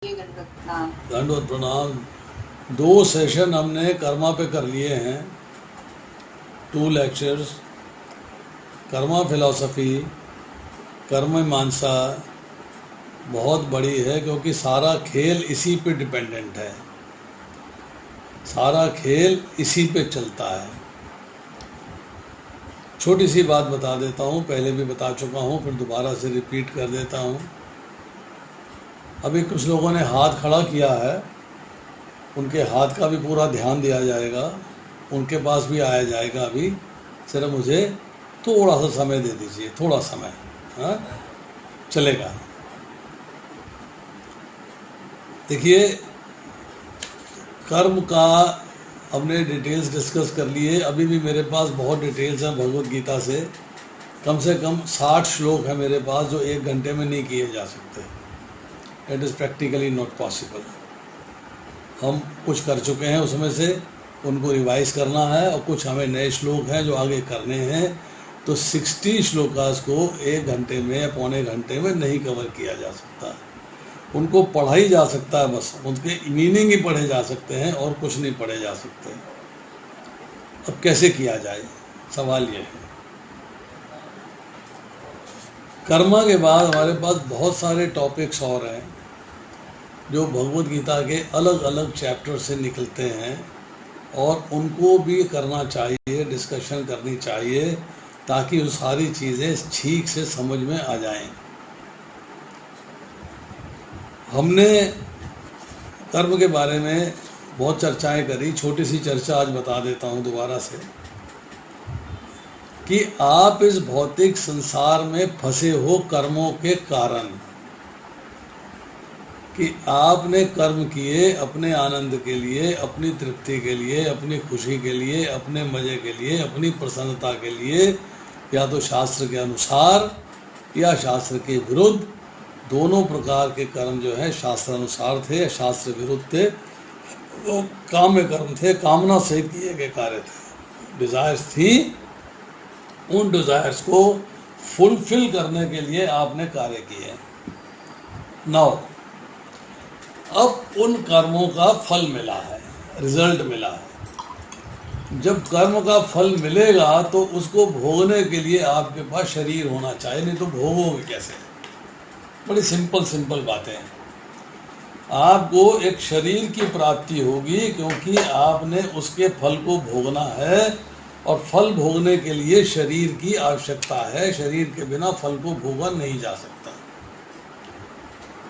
दंडवत प्रणाम। 2 सेशन हमने कर्मा पे कर लिए हैं, 2 लेक्चर्स। कर्मा फिलॉसफी, कर्म मीमांसा बहुत बड़ी है क्योंकि सारा खेल इसी पे डिपेंडेंट है, सारा खेल इसी पे चलता है। छोटी सी बात बता देता हूँ, पहले भी बता चुका हूँ, फिर दोबारा से रिपीट कर देता हूँ। अभी कुछ लोगों ने हाथ खड़ा किया है, उनके हाथ का भी पूरा ध्यान दिया जाएगा, उनके पास भी आया जाएगा। अभी सिर्फ मुझे थोड़ा सा समय दे दीजिए, थोड़ा समय। हाँ, चलेगा। देखिए, कर्म का हमने डिटेल्स डिस्कस कर लिए। अभी भी मेरे पास बहुत डिटेल्स हैं भगवत गीता से कम 60 श्लोक हैं मेरे पास जो 1 घंटे में नहीं किए जा सकते। It is practically not possible. हम कुछ कर चुके हैं उसमें से, उनको रिवाइज करना है, और कुछ हमें नए श्लोक हैं जो आगे करने हैं। तो 60 श्लोकास को 1 घंटे में या पौने घंटे में नहीं कवर किया जा सकता। उनको पढ़ा ही जा सकता है, बस उनके मीनिंग ही पढ़े जा सकते हैं और कुछ नहीं पढ़े जा सकते। अब कैसे किया जाए, सवाल ये है। कर्मा के बाद हमारे पास बहुत सारे टॉपिक्स और हैं जो भगवत गीता के अलग अलग चैप्टर से निकलते हैं, और उनको भी करना चाहिए, डिस्कशन करनी चाहिए, ताकि वो सारी चीज़ें ठीक से समझ में आ जाएं। हमने कर्म के बारे में बहुत चर्चाएं करी। छोटी सी चर्चा आज बता देता हूँ दोबारा से, कि आप इस भौतिक संसार में फंसे हो कर्मों के कारण, कि आपने कर्म किए अपने आनंद के लिए, अपनी तृप्ति के लिए, अपनी खुशी के लिए, अपने मज़े के लिए, अपनी प्रसन्नता के लिए, या तो शास्त्र के अनुसार या शास्त्र के विरुद्ध। दोनों प्रकार के कर्म जो है शास्त्र अनुसार थे या शास्त्र विरुद्ध थे। वो काम्य कर्म थे, कामना से किए गए कार्य थे, डिज़ायर्स थी। उन डिज़ायर्स को फुलफिल करने के लिए आपने कार्य किए। नाउ अब उन कर्मों का फल मिला है, रिजल्ट मिला है। जब कर्म का फल मिलेगा तो उसको भोगने के लिए आपके पास शरीर होना चाहिए, नहीं तो भोगोगे कैसे। बड़ी सिंपल बातें हैं। आपको एक शरीर की प्राप्ति होगी क्योंकि आपने उसके फल को भोगना है, और फल भोगने के लिए शरीर की आवश्यकता है। शरीर के बिना फल को भोगा नहीं जा सकता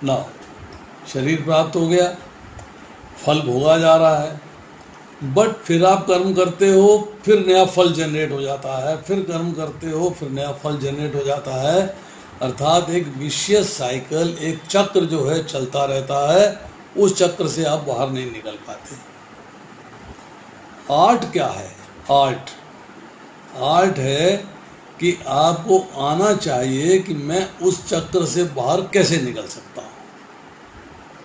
ना। शरीर प्राप्त हो गया, फल भोगा जा रहा है, बट फिर आप कर्म करते हो, फिर नया फल जनरेट हो जाता है, फिर कर्म करते हो, फिर नया फल जनरेट हो जाता है। अर्थात एक विशियस साइकिल, एक चक्र जो है चलता रहता है। उस चक्र से आप बाहर नहीं निकल पाते। आर्ट क्या है? आर्ट है कि आपको आना चाहिए कि मैं उस चक्र से बाहर कैसे निकल सकता हूँ।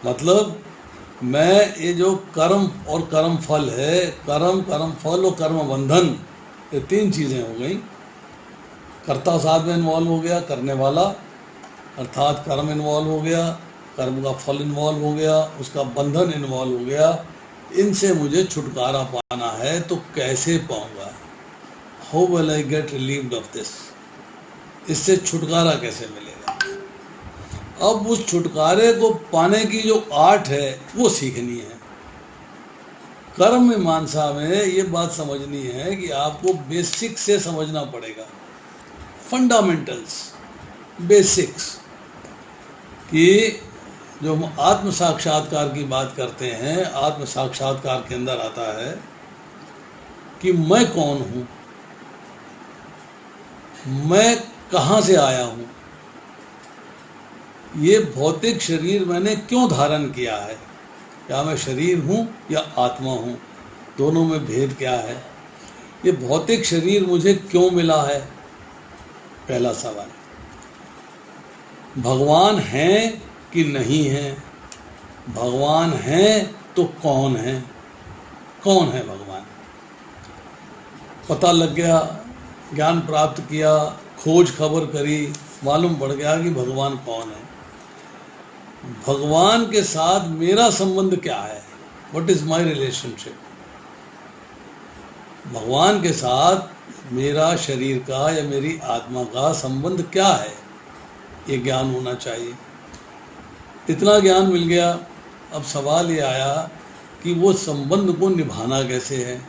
मतलब मैं ये जो कर्म और कर्म फल है, कर्म फल और कर्म बंधन, ये 3 चीज़ें हो गई। कर्ता साथ में इन्वॉल्व हो गया, करने वाला अर्थात कर्म इन्वॉल्व हो गया, कर्म का फल इन्वॉल्व हो गया, उसका बंधन इन्वॉल्व हो गया। इनसे मुझे छुटकारा पाना है, तो कैसे पाऊंगा? How will I get relieved of this? इससे छुटकारा कैसे मिलेगा? अब उस छुटकारे को पाने की जो आर्ट है वो सीखनी है। कर्म मीमांसा में ये बात समझनी है कि आपको बेसिक से समझना पड़ेगा, फंडामेंटल्स, बेसिक्स। कि जो हम आत्म साक्षात्कार की बात करते हैं, आत्म साक्षात्कार के अंदर आता है कि मैं कौन हूँ, मैं कहाँ से आया हूँ, ये भौतिक शरीर मैंने क्यों धारण किया है, क्या मैं शरीर हूँ या आत्मा हूँ, दोनों में भेद क्या है, ये भौतिक शरीर मुझे क्यों मिला है, पहला सवाल। भगवान हैं कि नहीं हैं? भगवान हैं तो कौन है? कौन है भगवान? पता लग गया, ज्ञान प्राप्त किया, खोज खबर करी, मालूम पड़ गया कि भगवान कौन है। भगवान के साथ मेरा संबंध क्या है, व्हाट इज माय रिलेशनशिप। भगवान के साथ मेरा शरीर का या मेरी आत्मा का संबंध क्या है, ये ज्ञान होना चाहिए। इतना ज्ञान मिल गया, अब सवाल ये आया कि वो संबंध को निभाना कैसे है।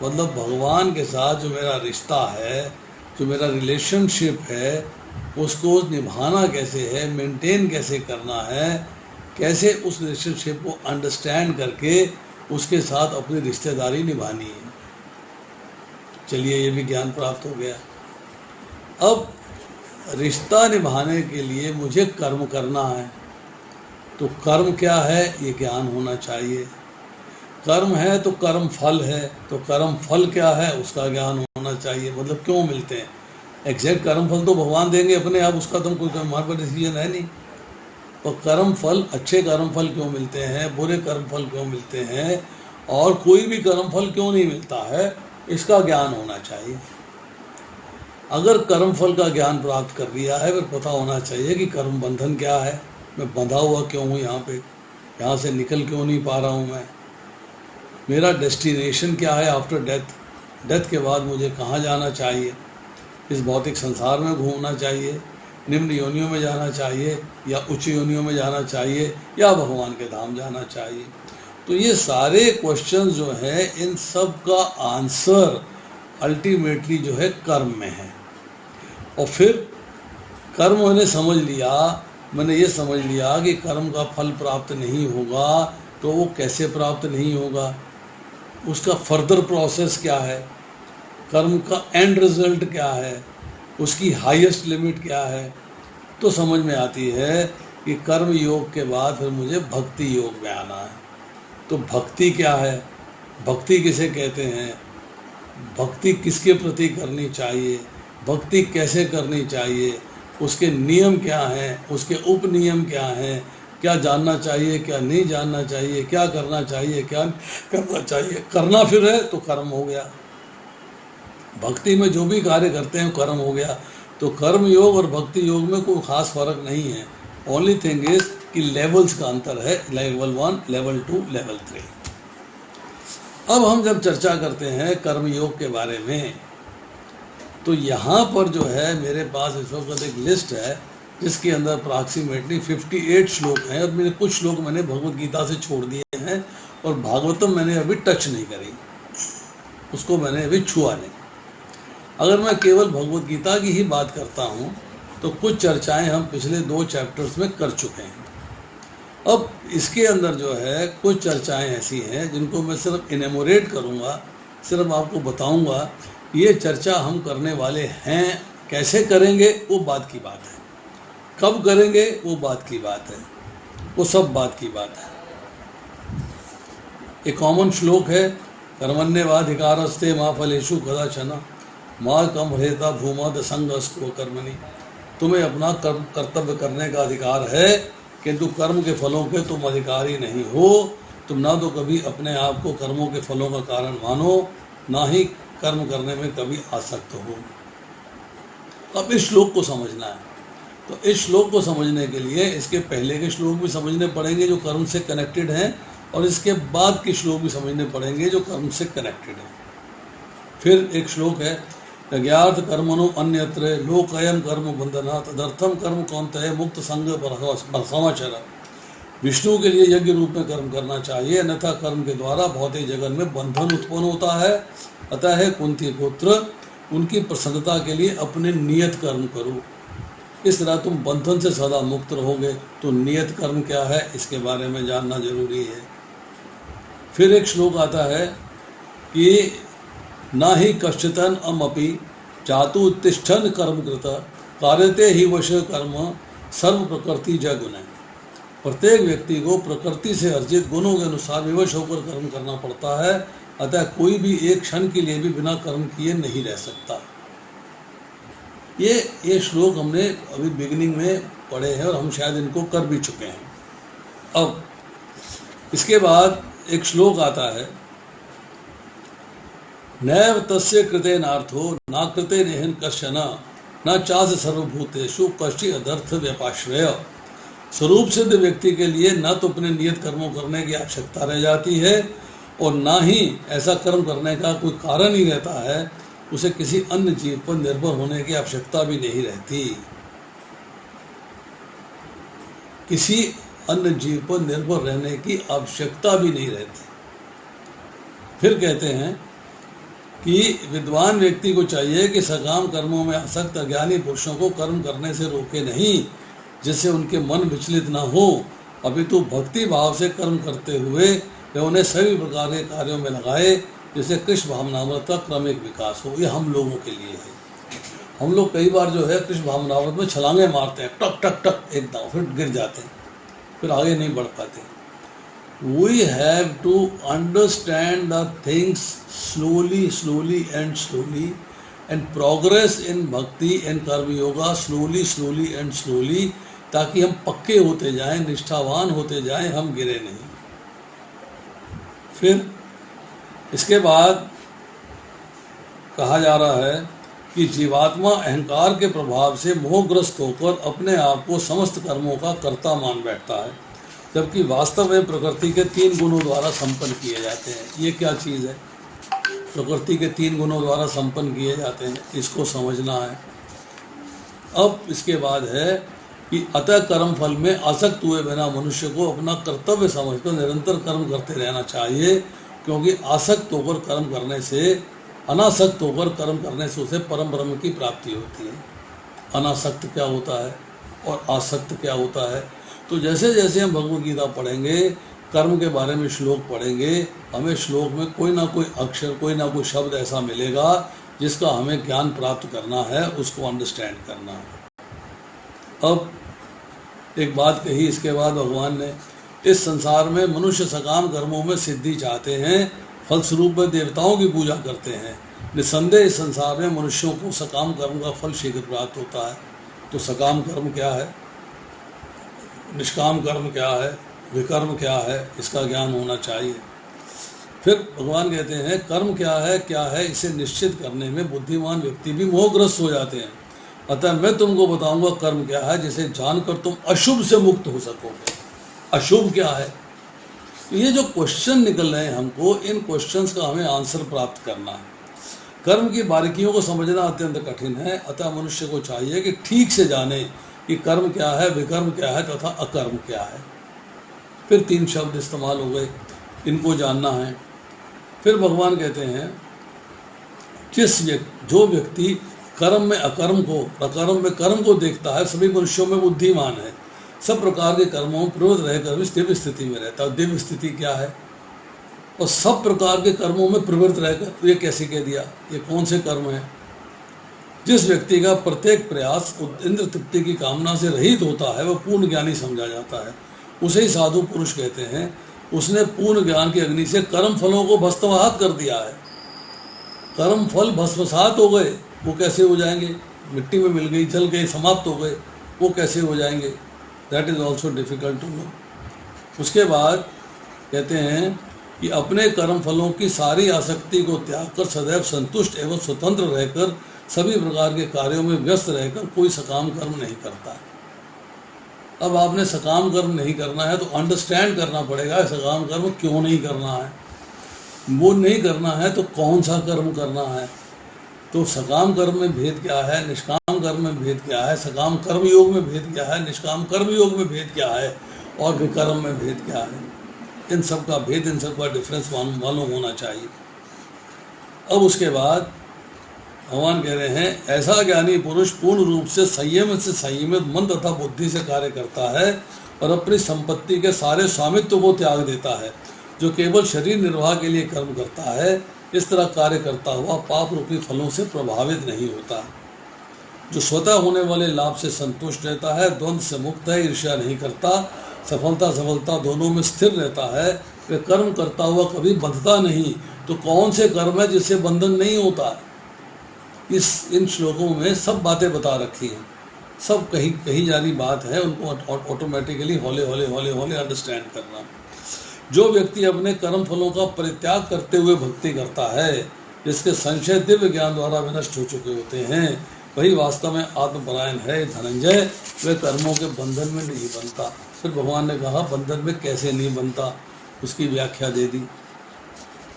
मतलब भगवान के साथ जो मेरा रिश्ता है, जो मेरा रिलेशनशिप है, उसको निभाना कैसे है, मेंटेन कैसे करना है, कैसे उस रिलेशनशिप को अंडरस्टैंड करके उसके साथ अपनी रिश्तेदारी निभानी है। चलिए, ये भी ज्ञान प्राप्त हो गया। अब रिश्ता निभाने के लिए मुझे कर्म करना है, तो कर्म क्या है ये ज्ञान होना चाहिए। कर्म है तो कर्म फल है, तो कर्म फल क्या है उसका ज्ञान होना चाहिए। मतलब क्यों मिलते हैं, एग्जैक्ट कर्म फल तो भगवान देंगे अपने आप, उसका तो कोई हमारे पर डिसीजन है नहीं। तो कर्म फल, अच्छे कर्म फल क्यों मिलते हैं, बुरे कर्म फल क्यों मिलते हैं, और कोई भी कर्म फल क्यों नहीं मिलता है, इसका ज्ञान होना चाहिए। अगर कर्म फल का ज्ञान प्राप्त कर लिया है, फिर पता होना चाहिए कि कर्म बंधन क्या है, मैं बंधा हुआ क्यों हूँ यहाँ पे, यहाँ से निकल क्यों नहीं पा रहा हूँ मैं, मेरा डेस्टिनेशन क्या है आफ्टर डेथ, डेथ के बाद मुझे कहाँ जाना चाहिए, इस भौतिक संसार में घूमना चाहिए, निम्न योनियों में जाना चाहिए या उच्च योनियों में जाना चाहिए, या भगवान के धाम जाना चाहिए। तो ये सारे क्वेश्चन जो है, इन सब का आंसर अल्टीमेटली जो है कर्म में है। और फिर कर्म मैंने समझ लिया, मैंने ये समझ लिया कि कर्म का फल प्राप्त नहीं होगा, तो वो कैसे प्राप्त नहीं होगा, उसका फर्दर प्रोसेस क्या है, कर्म का एंड रिजल्ट क्या है, उसकी हाईएस्ट लिमिट क्या है। तो समझ में आती है कि कर्म योग के बाद फिर मुझे भक्ति योग में आना है। तो भक्ति क्या है, भक्ति किसे कहते हैं, भक्ति किसके प्रति करनी चाहिए, भक्ति कैसे करनी चाहिए, उसके नियम क्या हैं, उसके उपनियम क्या हैं, क्या जानना चाहिए, क्या नहीं जानना चाहिए, क्या करना चाहिए, क्या करना चाहिए। करना फिर है तो कर्म हो गया, भक्ति में जो भी कार्य करते हैं कर्म हो गया। तो कर्म योग और भक्ति योग में कोई खास फर्क नहीं है। ओनली थिंग इज कि लेवल्स का अंतर है, लेवल 1, लेवल 2, लेवल 3। अब हम जब चर्चा करते हैं कर्म योग के बारे में, तो यहाँ पर जो है मेरे पास इस वक्त एक लिस्ट है जिसके अंदर अप्रॉक्सीमेटली 58 श्लोक हैं, और मेरे कुछ श्लोक मैंने भगवत गीता से छोड़ दिए हैं, और भागवतम मैंने अभी टच नहीं करी, उसको मैंने अभी छुआ नहीं। अगर मैं केवल भगवत गीता की ही बात करता हूँ तो कुछ चर्चाएं हम पिछले 2 चैप्टर्स में कर चुके हैं। अब इसके अंदर जो है कुछ चर्चाएं ऐसी हैं जिनको मैं सिर्फ इनेमोरेट करूँगा, सिर्फ आपको बताऊँगा ये चर्चा हम करने वाले हैं। कैसे करेंगे वो बात की बात है, कब करेंगे वो बात की बात है, वो सब बात की बात है। एक कॉमन श्लोक है, कर्मण्येवाधिकारस्ते मा फलेषु कदाचन मा कम हेता भूमद संगस्तो कर्मणि। तुम्हें अपना कर्तव्य करने का अधिकार है, किंतु कर्म के फलों के तुम अधिकारी नहीं हो। तुम ना तो कभी अपने आप को कर्मों के फलों का कारण मानो, ना ही कर्म करने में कभी आसक्त हो। अब इस श्लोक को समझना है, तो इस श्लोक को समझने के लिए इसके पहले के श्लोक भी समझने पड़ेंगे जो कर्म से कनेक्टेड हैं, और इसके बाद के श्लोक भी समझने पड़ेंगे जो कर्म से कनेक्टेड हैं। फिर एक श्लोक है, अज्ञात कर्मणो अन्यत्र लोकयम कर्म बंधना तदर्थम कर्म कौन्तेय मुक्त संग समाचार। विष्णु के लिए यज्ञ रूप में कर्म करना चाहिए, अन्यथा कर्म के द्वारा भौतिक जगत में बंधन उत्पन्न होता है। अतः है कुंती पुत्र, उनकी प्रसन्नता के लिए अपने नियत कर्म करो, इस तरह तुम बंधन से सदा मुक्त रहोगे। तो नियत कर्म क्या है इसके बारे में जानना जरूरी है। फिर एक श्लोक आता है कि ना ही कश्चितन अमपि चातु उत्तिष्ठन कर्म कृत कार्यते ही वश कर्म सर्व प्रकृति जय गुण। प्रत्येक व्यक्ति को प्रकृति से अर्जित गुणों के अनुसार विवश होकर कर्म करना पड़ता है। अतः कोई भी एक क्षण के लिए भी बिना कर्म किए नहीं रह सकता। ये श्लोक हमने अभी बिगिनिंग में पढ़े हैं और हम शायद इनको कर भी चुके हैं। अब इसके बाद एक श्लोक आता है, नैव तस्य कृते नार्थो ना कृते नेहन कश्चन न चास सर्वभूतेषु कष्टि अदर्थ व्यपाश्रय। स्वरूप सिद्ध व्यक्ति के लिए न तो अपने नियत कर्मों करने की आवश्यकता रह जाती है और ना ही ऐसा कर्म करने का कोई कारण ही रहता है, उसे किसी अन्य जीव पर निर्भर होने की आवश्यकता भी नहीं रहती, किसी अन्य जीव पर निर्भर रहने की आवश्यकता भी नहीं रहती। फिर कहते हैं कि विद्वान व्यक्ति को चाहिए कि सकाम कर्मों में आसक्त अज्ञानी पुरुषों को कर्म करने से रोके नहीं, जिससे उनके मन विचलित न हो, अपितु भक्ति भाव से कर्म करते हुए वे उन्हें सभी प्रकार के कार्यों में लगाए, जिससे कृष्ण भावनामृत का क्रमिक विकास हो। ये हम लोगों के लिए है। हम लोग कई बार जो है कृष्ण भावनामृत में छलांगे मारते हैं, टक टक टक एकदम, फिर गिर जाते हैं, फिर आगे नहीं बढ़ पाते। We have to understand the things slowly and progress in bhakti and karma yoga slowly, ताकि हम पक्के होते जाएं, निष्ठावान होते जाएं, हम गिरे नहीं। फिर इसके बाद कहा जा रहा है कि जीवात्मा अहंकार के प्रभाव से मोहग्रस्त होकर अपने आप को समस्त कर्मों का कर्ता मान बैठता है, जबकि वास्तव में प्रकृति के 3 गुणों द्वारा संपन्न किए जाते हैं। ये क्या चीज़ है? प्रकृति के 3 गुणों द्वारा संपन्न किए जाते हैं, इसको समझना है। अब इसके बाद है कि अतः कर्म फल में आसक्त हुए बिना मनुष्य को अपना कर्तव्य समझकर निरंतर कर्म करते रहना चाहिए, क्योंकि आसक्त होकर कर्म करने से, अनासक्त होकर कर्म करने से उसे परम ब्रह्म की प्राप्ति होती है। अनासक्त क्या होता है और आसक्त क्या होता है? तो जैसे जैसे हम भगवद गीता पढ़ेंगे, कर्म के बारे में श्लोक पढ़ेंगे, हमें श्लोक में कोई ना कोई अक्षर, कोई ना कोई शब्द ऐसा मिलेगा जिसका हमें ज्ञान प्राप्त करना है, उसको अंडरस्टैंड करना है। अब एक बात कही इसके बाद भगवान ने, इस संसार में मनुष्य सकाम कर्मों में सिद्धि चाहते हैं, फलस्वरूप में देवताओं की पूजा करते हैं। निसंदेह इस संसार में मनुष्यों को सकाम कर्म का फल शीघ्र प्राप्त होता है। तो सकाम कर्म क्या है, निष्काम कर्म क्या है, विकर्म क्या है, इसका ज्ञान होना चाहिए। फिर भगवान कहते हैं कर्म क्या है, इसे निश्चित करने में बुद्धिमान व्यक्ति भी मोहग्रस्त हो जाते हैं। अतः मैं तुमको बताऊंगा कर्म क्या है, जिसे जानकर तुम अशुभ से मुक्त हो सकोगे। अशुभ क्या है? ये जो क्वेश्चन निकल रहे हैं हमको, इन क्वेश्चंस का हमें आंसर प्राप्त करना है। कर्म की बारीकियों को समझना अत्यंत कठिन है, अतः मनुष्य को चाहिए कि ठीक से जाने कि कर्म क्या है, विकर्म क्या है तथा अकर्म क्या है। फिर 3 शब्द इस्तेमाल हो गए, इनको जानना है। फिर भगवान कहते हैं जो व्यक्ति कर्म में अकर्म को, अकर्म में कर्म को देखता है, सभी मनुष्यों में बुद्धिमान है, सब प्रकार के कर्मों में प्रवृत्त रहकर भी दिव्य स्थिति में रहता है। दिव्य स्थिति क्या है? और सब प्रकार के कर्मों में प्रवृत्त रहकर, ये कैसे कह दिया? ये कौन से कर्म है? जिस व्यक्ति का प्रत्येक प्रयास इंद्र तृप्ति की कामना से रहित होता है, वह पूर्ण ज्ञानी समझा जाता है। उसे ही साधु पुरुष कहते हैं। उसने पूर्ण ज्ञान की अग्नि से कर्म फलों को भस्मसात कर दिया है। कर्म फल भस्मसात हो गए, वो कैसे हो जाएंगे? मिट्टी में मिल गई, जल गए, समाप्त हो गए, वो कैसे हो जाएंगे? That is also difficult to know. उसके बाद कहते हैं कि अपने कर्म फलों की सारी आसक्ति को त्याग कर सदैव संतुष्ट एवं स्वतंत्र रहकर सभी प्रकार के कार्यों में व्यस्त रहकर कोई सकाम कर्म नहीं करता। अब आपने सकाम कर्म नहीं करना है तो अंडरस्टैंड करना पड़ेगा सकाम कर्म क्यों नहीं करना है। वो नहीं करना है तो कौन सा कर्म करना है। तो सकाम कर्म में भेद क्या है, निष्काम कर्म में भेद क्या है, सकाम कर्म योग में भेद क्या है, निष्काम कर्म योग में भेद क्या है, और विकर्म में भेद क्या है। इन सब का भेद, इन सब का डिफरेंस मालूम होना चाहिए। अब उसके बाद भगवान कह रहे हैं ऐसा ज्ञानी पुरुष पूर्ण रूप से संयमित मन तथा बुद्धि से कार्य करता है और अपनी संपत्ति के सारे स्वामित्व को त्याग देता है। जो केवल शरीर निर्वाह के लिए कर्म करता है, इस तरह कार्य करता हुआ पाप रूपी फलों से प्रभावित नहीं होता। जो स्वतः होने वाले लाभ से संतुष्ट रहता है, द्वंद्व से मुक्त है, ईर्ष्या नहीं करता, सफलता दोनों में स्थिर रहता है, वह कर्म करता हुआ कभी बंधता नहीं। तो कौन से कर्म है जिससे बंधन नहीं होता? इन श्लोकों में सब बातें बता रखी हैं, सब कही जा रही बात है, उनको ऑटोमेटिकली हौले हौले अंडरस्टैंड करना। जो व्यक्ति अपने कर्म फलों का परित्याग करते हुए भक्ति करता है, जिसके संशय दिव्य ज्ञान द्वारा विनष्ट हो चुके होते हैं, वही वास्तव में आत्मपरायण है धनंजय, वह कर्मों के बंधन में नहीं बनता। फिर भगवान ने कहा बंधन में कैसे नहीं बनता, उसकी व्याख्या दे दी।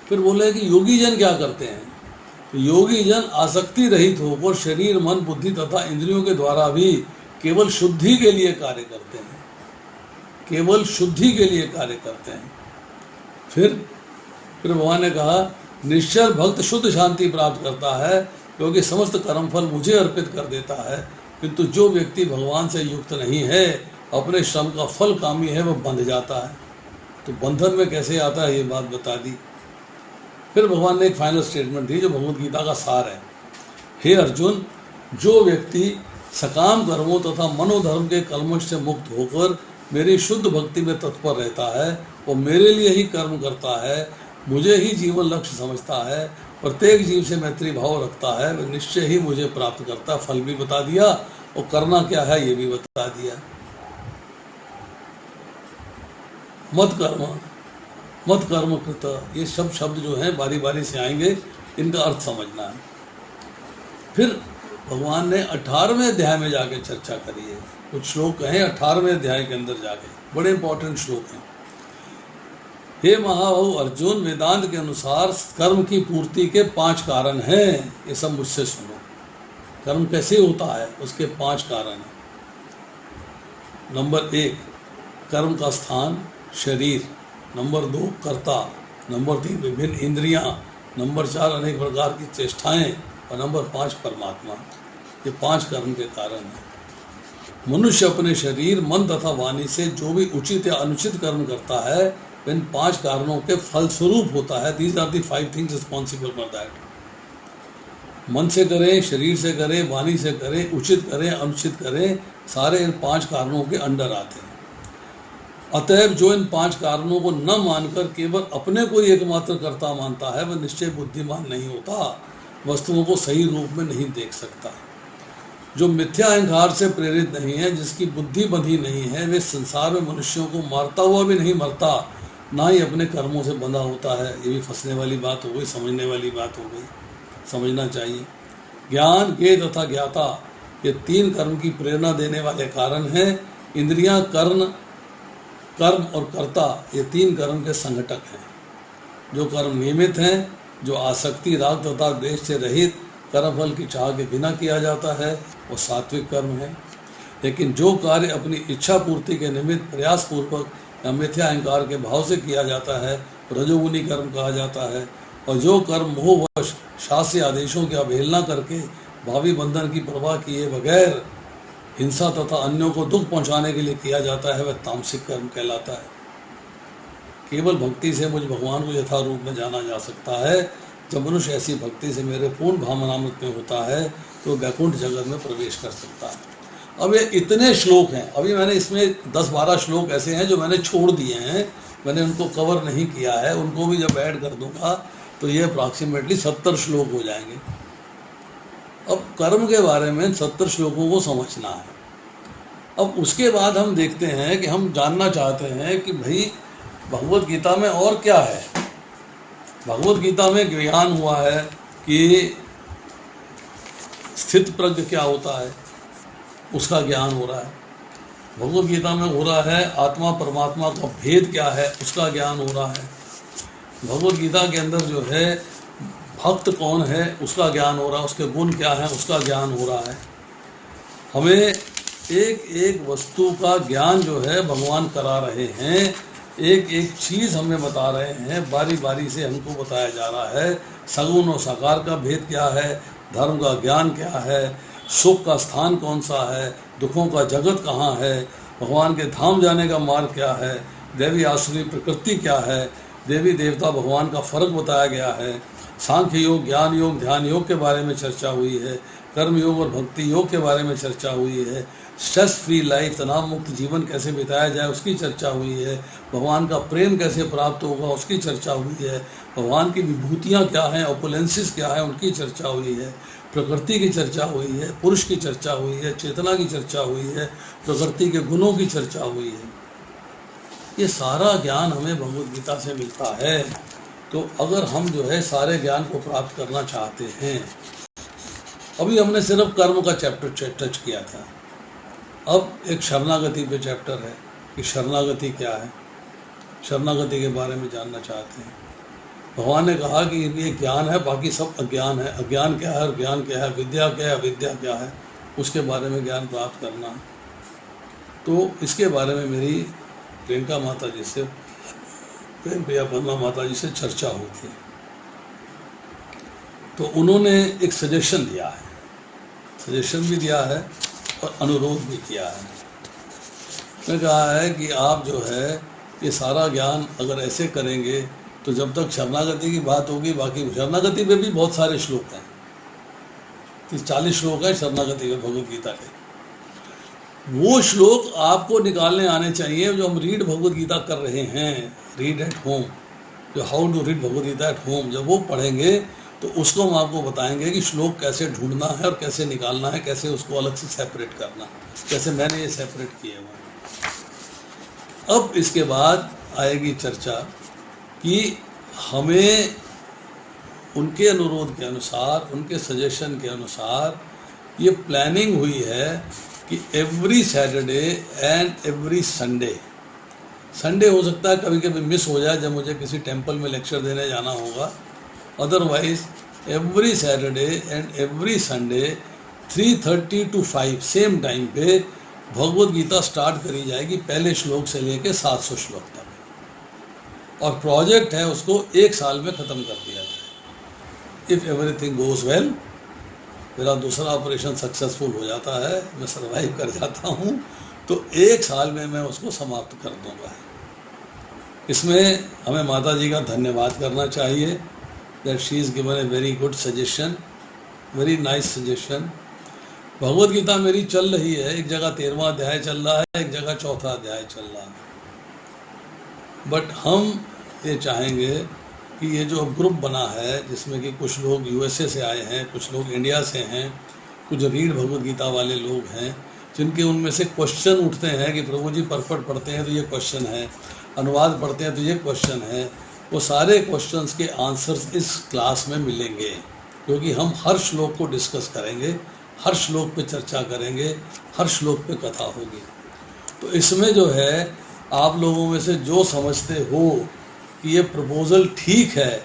फिर बोले कि योगी जन क्या करते हैं। तो योगी जन आसक्ति रहित होकर शरीर, मन, बुद्धि तथा इंद्रियों के द्वारा भी केवल शुद्धि के लिए कार्य करते हैं, केवल शुद्धि के लिए कार्य करते हैं। फिर भगवान ने कहा निश्चल भक्त शुद्ध शांति प्राप्त करता है, क्योंकि समस्त कर्मफल मुझे अर्पित कर देता है। किंतु जो व्यक्ति भगवान से युक्त नहीं है, अपने श्रम का फल कामी है, वह बंध जाता है। तो बंधन में कैसे आता है ये बात बता दी। फिर भगवान ने एक फाइनल स्टेटमेंट दी जो भगवद गीता का सार है। हे अर्जुन, जो व्यक्ति सकाम कर्मों तथा मनोधर्म के कलमश से मुक्त होकर मेरी शुद्ध भक्ति में तत्पर रहता है, वो मेरे लिए ही कर्म करता है, मुझे ही जीवन लक्ष्य समझता है, प्रत्येक जीव से मैत्री भाव रखता है, वह निश्चय ही मुझे प्राप्त करता। फल भी बता दिया और करना क्या है ये भी बता दिया। मत कर्म कृत, ये सब शब्द जो हैं बारी बारी से आएंगे, इनका अर्थ समझना है। फिर भगवान ने 18वें अध्याय में जाके चर्चा करी है। कुछ श्लोक कहें 18वें अध्याय के अंदर जाके, बड़े इंपॉर्टेंट श्लोक हैं। हे महाबाहु अर्जुन, वेदांत के अनुसार कर्म की पूर्ति के 5 कारण हैं। ये सब मुझसे सुनो। कर्म कैसे होता है उसके 5 कारण हैं। नंबर 1 कर्म का स्थान शरीर, नंबर 2 कर्ता, नंबर 3 विभिन्न इंद्रियां, नंबर 4 अनेक प्रकार की चेष्टाएं और नंबर 5 परमात्मा। ये 5 कर्म के कारण हैं। मनुष्य अपने शरीर, मन तथा वाणी से जो भी उचित या अनुचित कर्म करता है, इन 5 कारणों के फलस्वरूप होता है। These are the 5 things responsible for that. मन से करें, शरीर से करें, वाणी से करें, उचित करें, अनुचित करें, सारे इन 5 कारणों के अंडर आते हैं। अतएव जो इन 5 कारणों को न मानकर केवल अपने को ही एकमात्र कर्ता मानता है, वह निश्चय बुद्धिमान नहीं होता, वस्तुओं को सही रूप में नहीं देख सकता। जो मिथ्या अहंकार से प्रेरित नहीं है, जिसकी बुद्धि बंधी नहीं है, वे संसार में मनुष्यों को मारता हुआ भी नहीं मरता, ना ही अपने कर्मों से बंधा होता है। ये भी फंसने वाली बात हो गई, समझने वाली बात हो गई, समझना चाहिए। ज्ञान, ज्ञेय तथा ज्ञाता, ये 3 कर्म की प्रेरणा देने वाले कारण हैं। इंद्रियां, कर्म और कर्ता, ये 3 कर्म के संघटक हैं। जो कर्म नियमित हैं, जो आसक्ति, राग तथा द्वेष से रहित, कर्मफल की चाह के बिना किया जाता है, वो सात्विक कर्म है। लेकिन जो कार्य अपनी इच्छा पूर्ति के निमित्त प्रयासपूर्वक या मिथ्या अहंकार के भाव से किया जाता है, रजोगुनी कर्म कहा जाता है। और जो कर्म मोहवश शास्त्रीय आदेशों की अवहेलना करके भावी बंधन की परवाह किए बगैर हिंसा तथा अन्यों को दुख पहुंचाने के लिए किया जाता है, वह तामसिक कर्म कहलाता है। केवल भक्ति से मुझ भगवान को यथारूप में जाना जा सकता है। जब मनुष्य ऐसी भक्ति से मेरे पूर्ण भावनामृत में होता है, तो वैकुंठ जगत में प्रवेश कर सकता है। अब ये इतने श्लोक हैं, अभी मैंने इसमें 10-12 श्लोक ऐसे हैं जो मैंने छोड़ दिए हैं, मैंने उनको कवर नहीं किया है। उनको भी जब ऐड कर दूंगा तो ये अप्रॉक्सीमेटली 70 श्लोक हो जाएंगे। अब कर्म के बारे में 70 श्लोकों को समझना है। अब उसके बाद हम देखते हैं कि हम जानना चाहते हैं कि भाई भगवद गीता में और क्या है। भगवद गीता में ज्ञान हुआ है कि स्थित प्रज्ञ क्या होता है, उसका ज्ञान हो रहा है। भगवद गीता में हो रहा है आत्मा परमात्मा का भेद क्या है, उसका ज्ञान हो रहा है। भगवद गीता के अंदर जो है भक्त कौन है, उसका ज्ञान हो रहा है, उसके गुण क्या है, उसका ज्ञान हो रहा है। हमें एक एक वस्तु का ज्ञान जो है भगवान करा रहे हैं, एक एक चीज़ हमें बता रहे हैं, बारी बारी से हमको बताया जा रहा है। सगुण और साकार का भेद क्या है, धर्म का ज्ञान क्या है, सुख का स्थान कौन सा है, दुखों का जगत कहाँ है, भगवान के धाम जाने का मार्ग क्या है, देवी आसुरी प्रकृति क्या है, देवी देवता भगवान का फर्क बताया गया है। सांख्य योग, ज्ञान योग, ध्यान योग के बारे में चर्चा हुई है। कर्म योग और भक्ति योग के बारे में चर्चा हुई है। स्ट्रेस फ्री लाइफ, तनाव मुक्त जीवन कैसे बिताया जाए, उसकी चर्चा हुई है। भगवान का प्रेम कैसे प्राप्त होगा, उसकी चर्चा हुई है। भगवान की विभूतियाँ क्या हैं, ओपुलेंसेस क्या है, उनकी चर्चा हुई है। प्रकृति की चर्चा हुई है, पुरुष की चर्चा हुई है, चेतना की चर्चा हुई है, प्रकृति के गुणों की चर्चा हुई है। ये सारा ज्ञान हमें भगवद गीता से मिलता है। तो अगर हम जो है सारे ज्ञान को प्राप्त करना चाहते हैं अभी हमने सिर्फ कर्म का चैप्टर टच किया था। अब एक शरणागति पे चैप्टर है कि शरणागति क्या है, शरणागति के बारे में जानना चाहते हैं। भगवान ने कहा कि ये ज्ञान है, बाकी सब अज्ञान है। अज्ञान क्या है और ज्ञान क्या है, विद्या क्या है, अविद्या क्या है, उसके बारे में ज्ञान प्राप्त करना है। तो इसके बारे में मेरी प्रियंका माता जी से, प्रेम प्रिया पद्मा माता जी से चर्चा हुई थी। तो उन्होंने एक सजेशन दिया है, सजेशन भी दिया है और अनुरोध भी किया है। उसने कहा है कि आप जो है ये सारा ज्ञान अगर ऐसे करेंगे तो जब तक शरणागति की बात होगी, बाकी शरणागति पे भी बहुत सारे श्लोक हैं, 40 श्लोक है शरणागति में भगवद गीता के। वो श्लोक आपको निकालने आने चाहिए जो हम रीड भगवद गीता कर रहे हैं, रीड एट होम, जो how to read Bhagavad Gita at home, जब वो पढ़ेंगे तो उसको हम आपको बताएंगे कि श्लोक कैसे ढूंढना है और कैसे निकालना है, कैसे उसको अलग से सेपरेट करना, जैसे मैंने ये सेपरेट किए हुए। अब इसके बाद आएगी चर्चा कि हमें उनके अनुरोध के अनुसार, उनके सजेशन के अनुसार ये प्लानिंग हुई है कि every Saturday and every Sunday, Sunday हो सकता है कभी कभी मिस हो जाए जब मुझे किसी टेम्पल में लेक्चर देने जाना होगा, otherwise every Saturday and every Sunday 3:30 to 5 same time पे भगवद गीता स्टार्ट करी जाएगी, पहले श्लोक से लेके 700 श्लोक तक। और प्रोजेक्ट है उसको 1 साल में ख़त्म कर दिया जाए। इफ़ एवरीथिंग गोज वेल, मेरा दूसरा ऑपरेशन सक्सेसफुल हो जाता है, मैं सर्वाइव कर जाता हूँ, तो 1 साल में मैं उसको समाप्त कर दूँगा। इसमें हमें माता जी का धन्यवाद करना चाहिए that she is given a very good suggestion, very nice suggestion. Bhagavad Gita मेरी चल रही है, एक जगह 13वां अध्याय चल रहा है, एक जगह 4था अध्याय चल रहा है। बट हम ये चाहेंगे कि ये जो ग्रुप बना है जिसमें कि कुछ लोग यूएसए से आए हैं, कुछ लोग इंडिया से हैं, कुछ रीड भगवद गीता वाले लोग हैं, जिनके उनमें से क्वेश्चन उठते हैं कि प्रभु जी परफट पढ़ते हैं तो ये क्वेश्चन है, अनुवाद पढ़ते हैं तो ये क्वेश्चन है, वो सारे क्वेश्चंस के आंसर्स इस क्लास में मिलेंगे, क्योंकि हम हर श्लोक को डिस्कस करेंगे, हर श्लोक पे चर्चा करेंगे, हर श्लोक पे कथा होगी। तो इसमें जो है आप लोगों में से जो समझते हो कि ये प्रपोज़ल ठीक है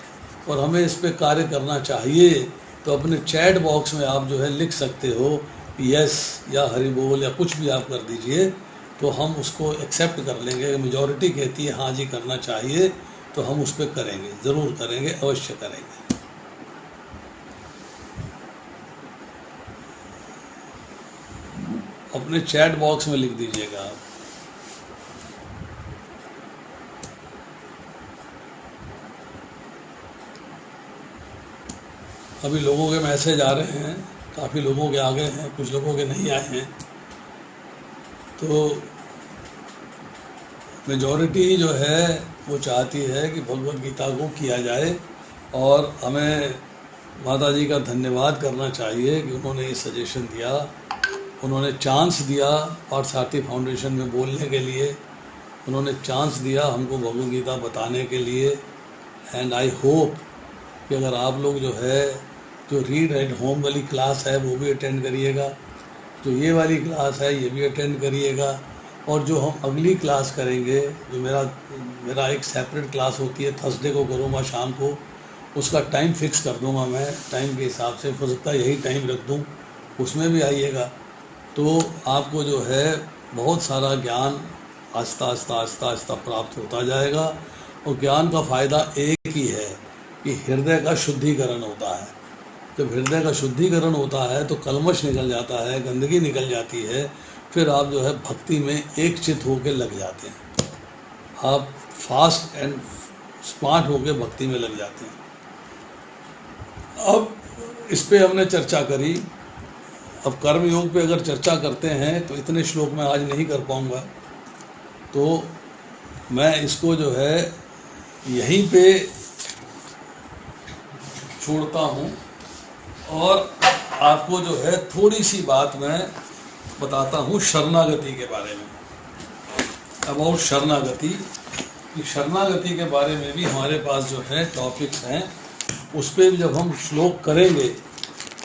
और हमें इस पे कार्य करना चाहिए, तो अपने चैट बॉक्स में आप जो है लिख सकते हो यस या हरि बोल या कुछ भी आप कर दीजिए, तो हम उसको एक्सेप्ट कर लेंगे। मेजॉरिटी कहती है हाँ जी करना चाहिए, तो हम उस पर करेंगे, ज़रूर करेंगे, अवश्य करेंगे। अपने चैट बॉक्स में लिख दीजिएगा आप। अभी लोगों के मैसेज आ रहे हैं, काफ़ी लोगों के आ गए हैं, कुछ लोगों के नहीं आए हैं। तो मेजॉरिटी जो है वो चाहती है कि भगवद गीता को किया जाए, और हमें माता जी का धन्यवाद करना चाहिए कि उन्होंने ये सजेशन दिया, उन्होंने चांस दिया पार्थसारथी फाउंडेशन में बोलने के लिए, उन्होंने चांस दिया हमको भगवद गीता बताने के लिए। एंड आई होप कि अगर आप लोग जो है जो रीड एट होम वाली क्लास है वो भी अटेंड करिएगा, जो ये वाली क्लास है ये भी अटेंड करिएगा, और जो हम अगली क्लास करेंगे, जो मेरा एक सेपरेट क्लास होती है, थर्सडे को करूँगा शाम को, उसका टाइम फिक्स कर दूँगा मैं, टाइम के हिसाब से हो सकता है यही टाइम रख दूँ, उसमें भी आइएगा। तो आपको जो है बहुत सारा ज्ञान आस्ता आस्ता प्राप्त होता जाएगा। और ज्ञान का फ़ायदा एक ही है कि हृदय का शुद्धिकरण होता है। जब हृदय का शुद्धिकरण होता है तो कलमश निकल जाता है, गंदगी निकल जाती है, फिर आप जो है भक्ति में एक चित होकर लग जाते हैं, आप फास्ट एंड स्मार्ट होकर भक्ति में लग जाते हैं। अब इस पे हमने चर्चा करी। अब कर्म योग पे अगर चर्चा करते हैं तो इतने श्लोक मैं आज नहीं कर पाऊँगा, तो मैं इसको जो है यहीं पे छोड़ता हूँ, और आपको जो है थोड़ी सी बात मैं बताता हूँ शरणागति के बारे में, अबाउट शरणागति। कि शरणागति के बारे में भी हमारे पास जो है टॉपिक्स हैं, उस पर जब हम श्लोक करेंगे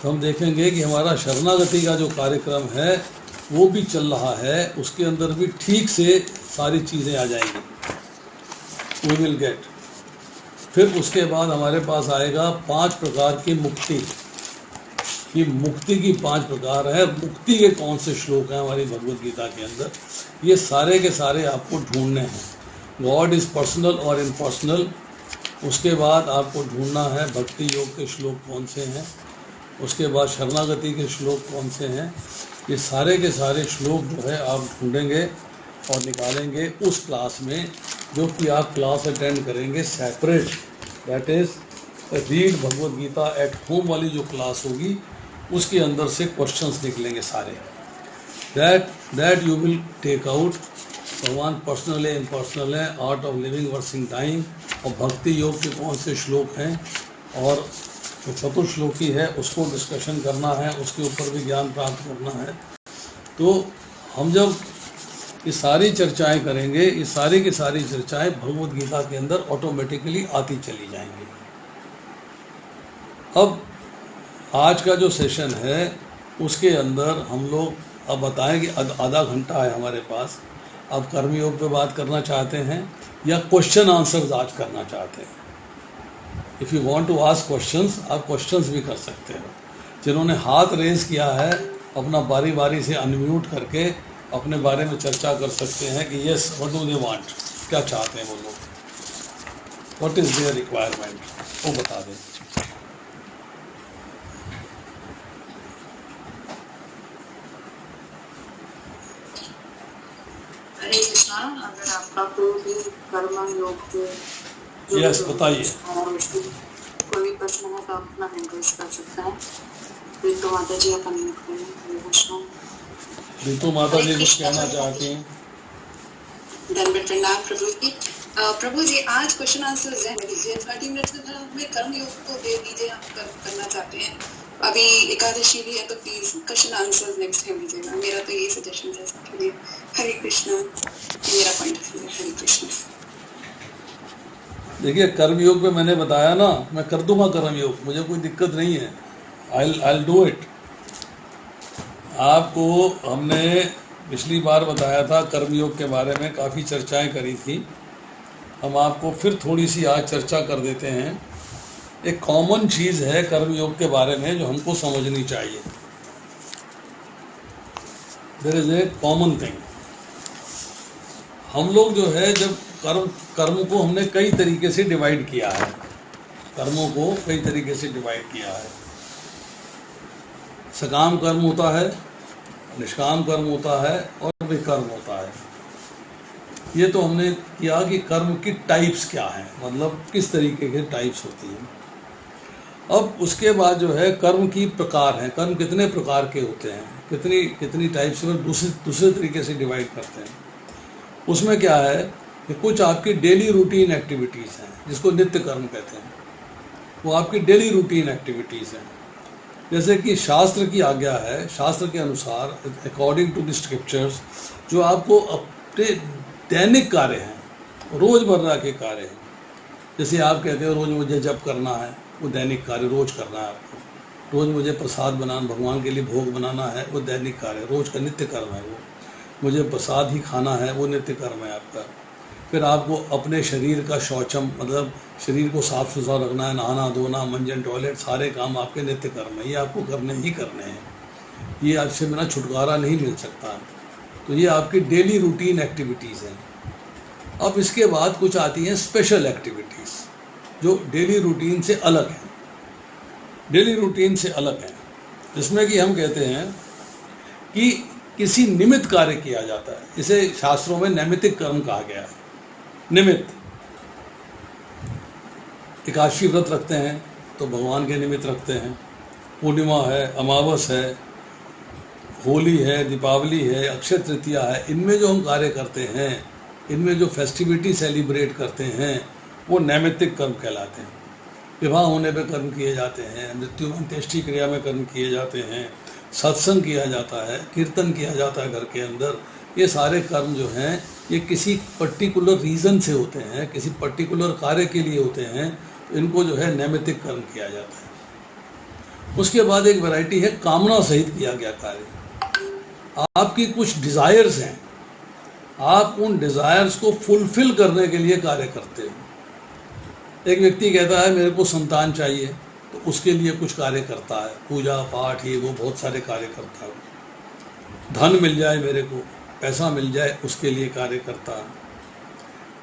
तो हम देखेंगे कि हमारा शरणागति का जो कार्यक्रम है वो भी चल रहा है, उसके अंदर भी ठीक से सारी चीज़ें आ जाएंगी, वी विल गेट। फिर उसके बाद हमारे पास आएगा 5 प्रकार की मुक्ति, कि मुक्ति की 5 प्रकार है। मुक्ति के कौन से श्लोक हैं हमारी भगवत गीता के अंदर, ये सारे के सारे आपको ढूंढने हैं। गॉड इज़ पर्सनल और इम्पर्सनल। उसके बाद आपको ढूंढना है भक्ति योग के श्लोक कौन से हैं, उसके बाद शरणागति के श्लोक कौन से हैं। ये सारे के सारे श्लोक जो है आप ढूंढेंगे और निकालेंगे उस क्लास में, जो कि आप क्लास अटेंड करेंगे separate, that is read Bhagavad Gita at home वाली जो क्लास होगी, उसके अंदर से क्वेश्चंस निकलेंगे सारे। That you will take out. भगवान पर्सनल है, इम्पर्सनल है, आर्ट ऑफ लिविंग वर्सिंग टाइम, और भक्ति योग के कौन से श्लोक हैं, और जो चतुर्श्लोकी है उसको डिस्कशन करना है, उसके ऊपर भी ज्ञान प्राप्त करना है। तो हम जब ये सारी चर्चाएं करेंगे, ये सारी की सारी चर्चाएं भगवत गीता के अंदर ऑटोमेटिकली आती चली जाएंगी। अब आज का जो सेशन है उसके अंदर हम लोग अब बताएं कि आधा घंटा है हमारे पास। आप कर्मयोग पे बात करना चाहते हैं या क्वेश्चन आंसर्स आज करना चाहते हैं? If you want to ask questions, आप क्वेश्चंस भी कर सकते हो। जिन्होंने हाथ रेज किया है अपना बारी बारी से अनम्यूट करके अपने बारे में चर्चा कर सकते हैं कि yes what do they want, क्या चाहते हैं वो लोग, व्हाट इज़ देयर रिक्वायरमेंट, वो बता दें। हरे कृष्णा। अगर आपका कोई भी कर्म योग के यस बताइए, कोई भी प्रश्न है तो आप अपना हैंड रेज कर सकते हैं। रितु माता जी आप अनम्यूट करें। हरे कृष्णा। रितु माता जी कुछ कहना चाहती हैं? दंडवत प्रणाम प्रभु जी। प्रभु जी आज क्वेश्चन आंसर रहने दीजिए, 30 मिनट में कर्म योग को दे दीजिए, हम करना चाहते हैं। अभी एकादशी भी है तो please question answer next time दीजिएगा। मेरा तो यही सजेशन है सबके लिए। हरे कृष्णा, मेरा पॉइंट ऑफ व्यू है। हरे कृष्णा। देखिए कर्मयोग में मैंने बताया ना, मैं कर दूंगा कर्मयोग, मुझे कोई दिक्कत नहीं है। I do it. आपको हमने पिछली बार बताया था कर्मयोग के बारे में, काफ़ी चर्चाएं करी थी। हम आपको फिर थोड़ी सी आज चर्चा कर देते हैं। एक कॉमन चीज़ है कर्मयोग के बारे में जो हमको समझनी चाहिए। There is a common thing. हम लोग जो है जब कर्म को हमने कई तरीके से डिवाइड किया है, कर्मों को कई तरीके से डिवाइड किया है। सकाम कर्म होता है, निष्काम कर्म होता है और विकर्म होता है। ये तो हमने किया कि कर्म की टाइप्स क्या हैं, मतलब किस तरीके के टाइप्स होती हैं। अब उसके बाद जो है कर्म की प्रकार हैं, कर्म कितने प्रकार के होते हैं, कितनी टाइप्स में दूसरे तरीके से डिवाइड करते हैं। उसमें क्या है कि कुछ आपकी डेली रूटीन एक्टिविटीज़ हैं जिसको नित्य कर्म कहते हैं, वो आपकी डेली रूटीन एक्टिविटीज़ हैं। जैसे कि शास्त्र की आज्ञा है, शास्त्र के अनुसार अकॉर्डिंग टू द स्क्रिप्चर्स जो आपको अपने दैनिक कार्य हैं, रोज़मर्रा के कार्य हैं। जैसे आप कहते हो रोज़ मुझे जप करना है, वो दैनिक कार्य रोज़ करना है आपको। रोज़ मुझे प्रसाद बनाना, भगवान के लिए भोग बनाना है, वो दैनिक कार्य, रोज़ का नित्य कर्म है वो। मुझे प्रसाद ही खाना है, वो नित्य कर्म है आपका। फिर आपको अपने शरीर का शौचम, मतलब शरीर को साफ़ सुथरा रखना है, नहाना धोना, मंजन टॉयलेट, सारे काम आपके नित्य कर्म है, ये आपको करने ही करने हैं। ये आपसे बिना छुटकारा नहीं मिल सकता। तो ये आपकी डेली रूटीन एक्टिविटीज़ हैं। अब इसके बाद कुछ आती हैं स्पेशल एक्टिविटीज़ जो डेली रूटीन से अलग हैं, डेली रूटीन से अलग हैं, जिसमें कि हम कहते हैं कि किसी निमित्त कार्य किया जाता है। इसे शास्त्रों में नैमित्तिक कर्म कहा गया है। निमित्त, एकादशी व्रत रखते हैं तो भगवान के निमित्त रखते हैं। पूर्णिमा है, अमावस है, होली है, दीपावली है, अक्षय तृतीया है, इनमें जो हम कार्य करते हैं, इनमें जो फेस्टिविटी सेलिब्रेट करते हैं, वो नैमित्तिक कर्म कहलाते हैं। विवाह होने पे कर्म किए जाते हैं, मृत्यु अंत्येष्टि क्रिया में कर्म किए जाते हैं, सत्संग किया जाता है, कीर्तन किया जाता है घर के अंदर। ये सारे कर्म जो हैं ये किसी पर्टिकुलर रीज़न से होते हैं, किसी पर्टिकुलर कार्य के लिए होते हैं, तो इनको जो है नैमित्तिक कर्म किया जाता है। उसके बाद एक वैरायटी है कामना सहित किया गया कार्य। आपकी कुछ डिज़ायर्स हैं, आप उन डिज़ायर्स को फुलफिल करने के लिए कार्य करते हो। एक व्यक्ति कहता है मेरे को संतान चाहिए, तो उसके लिए कुछ कार्य करता है, पूजा पाठ ये वो बहुत सारे कार्य करता है। धन मिल जाए मेरे को, पैसा मिल जाए, उसके लिए कार्य करता है।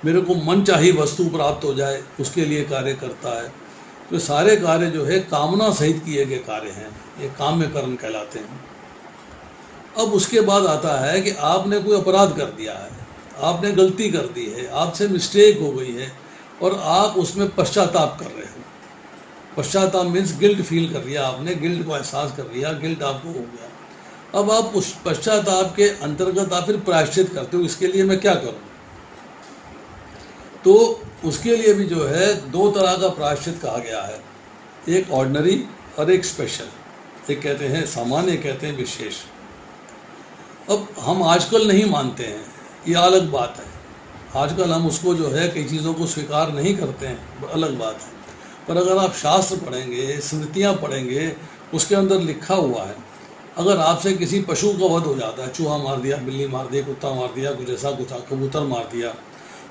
मेरे को मनचाही वस्तु प्राप्त हो जाए, उसके लिए कार्य करता है। तो सारे कार्य जो है कामना सहित किए गए कार्य हैं, ये काम्य कर्म कहलाते हैं। अब उसके बाद आता है कि आपने कोई अपराध कर दिया है, आपने गलती कर दी है, आपसे मिस्टेक हो गई है और आप उसमें पश्चाताप कर रहे हो। पश्चाताप मीन्स गिल्ट फील कर लिया आपने, गिल्ट को एहसास कर लिया, गिल्ट आपको हो गया। अब आप उस पश्चाताप के अंतर्गत आप फिर प्रायश्चित करते हो, इसके लिए मैं क्या करूं? तो उसके लिए भी जो है दो तरह का प्रायश्चित कहा गया है, एक ऑर्डिनरी और एक स्पेशल। एक कहते हैं सामान्य, कहते हैं विशेष। अब हम आजकल नहीं मानते हैं, ये अलग बात है। आजकल हम उसको जो है कई चीज़ों को स्वीकार नहीं करते हैं, अलग बात है। पर अगर आप शास्त्र पढ़ेंगे, स्मृतियाँ पढ़ेंगे, उसके अंदर लिखा हुआ है, अगर आपसे किसी पशु का वध हो जाता है, चूहा मार दिया, बिल्ली मार दी, कुत्ता मार दिया, कुछ ऐसा कुछ कबूतर मार दिया,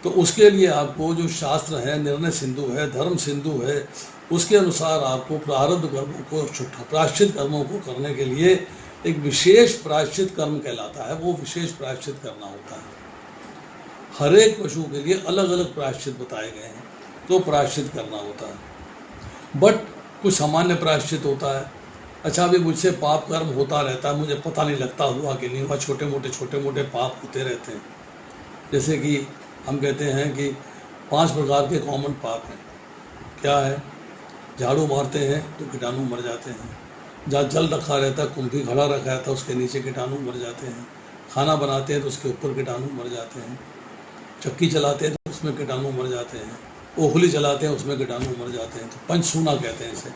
तो उसके लिए आपको जो शास्त्र है, निर्णय सिंधु है, धर्म सिंधु है, उसके अनुसार आपको प्रारब्ध कर्मों को, प्रायश्चित कर्मों को करने के लिए एक विशेष प्रायश्चित कर्म कहलाता है, वो विशेष प्रायश्चित करना होता है। हर एक पशु के लिए अलग अलग प्रायश्चित बताए गए हैं, तो प्रायश्चित करना होता है। बट कुछ सामान्य प्रायश्चित होता है। अच्छा, अभी मुझसे पाप कर्म होता रहता है, मुझे पता नहीं लगता हुआ कि नहीं हुआ, छोटे मोटे पाप होते रहते हैं। जैसे कि हम कहते हैं कि 5 प्रकार के कॉमन पाप हैं। क्या है? झाड़ू मारते हैं तो कीटाणु मर जाते हैं, जहाँ जल रखा रहता है, कुंभी खड़ा रखा रहता है, उसके नीचे कीटाणु मर जाते हैं। खाना बनाते हैं तो उसके ऊपर कीटाणु मर जाते हैं। चक्की चलाते हैं तो उसमें कीटाणु मर जाते हैं। ओखली चलाते हैं, उसमें कीटाणु मर जाते हैं। तो पंचसूना कहते हैं इसे।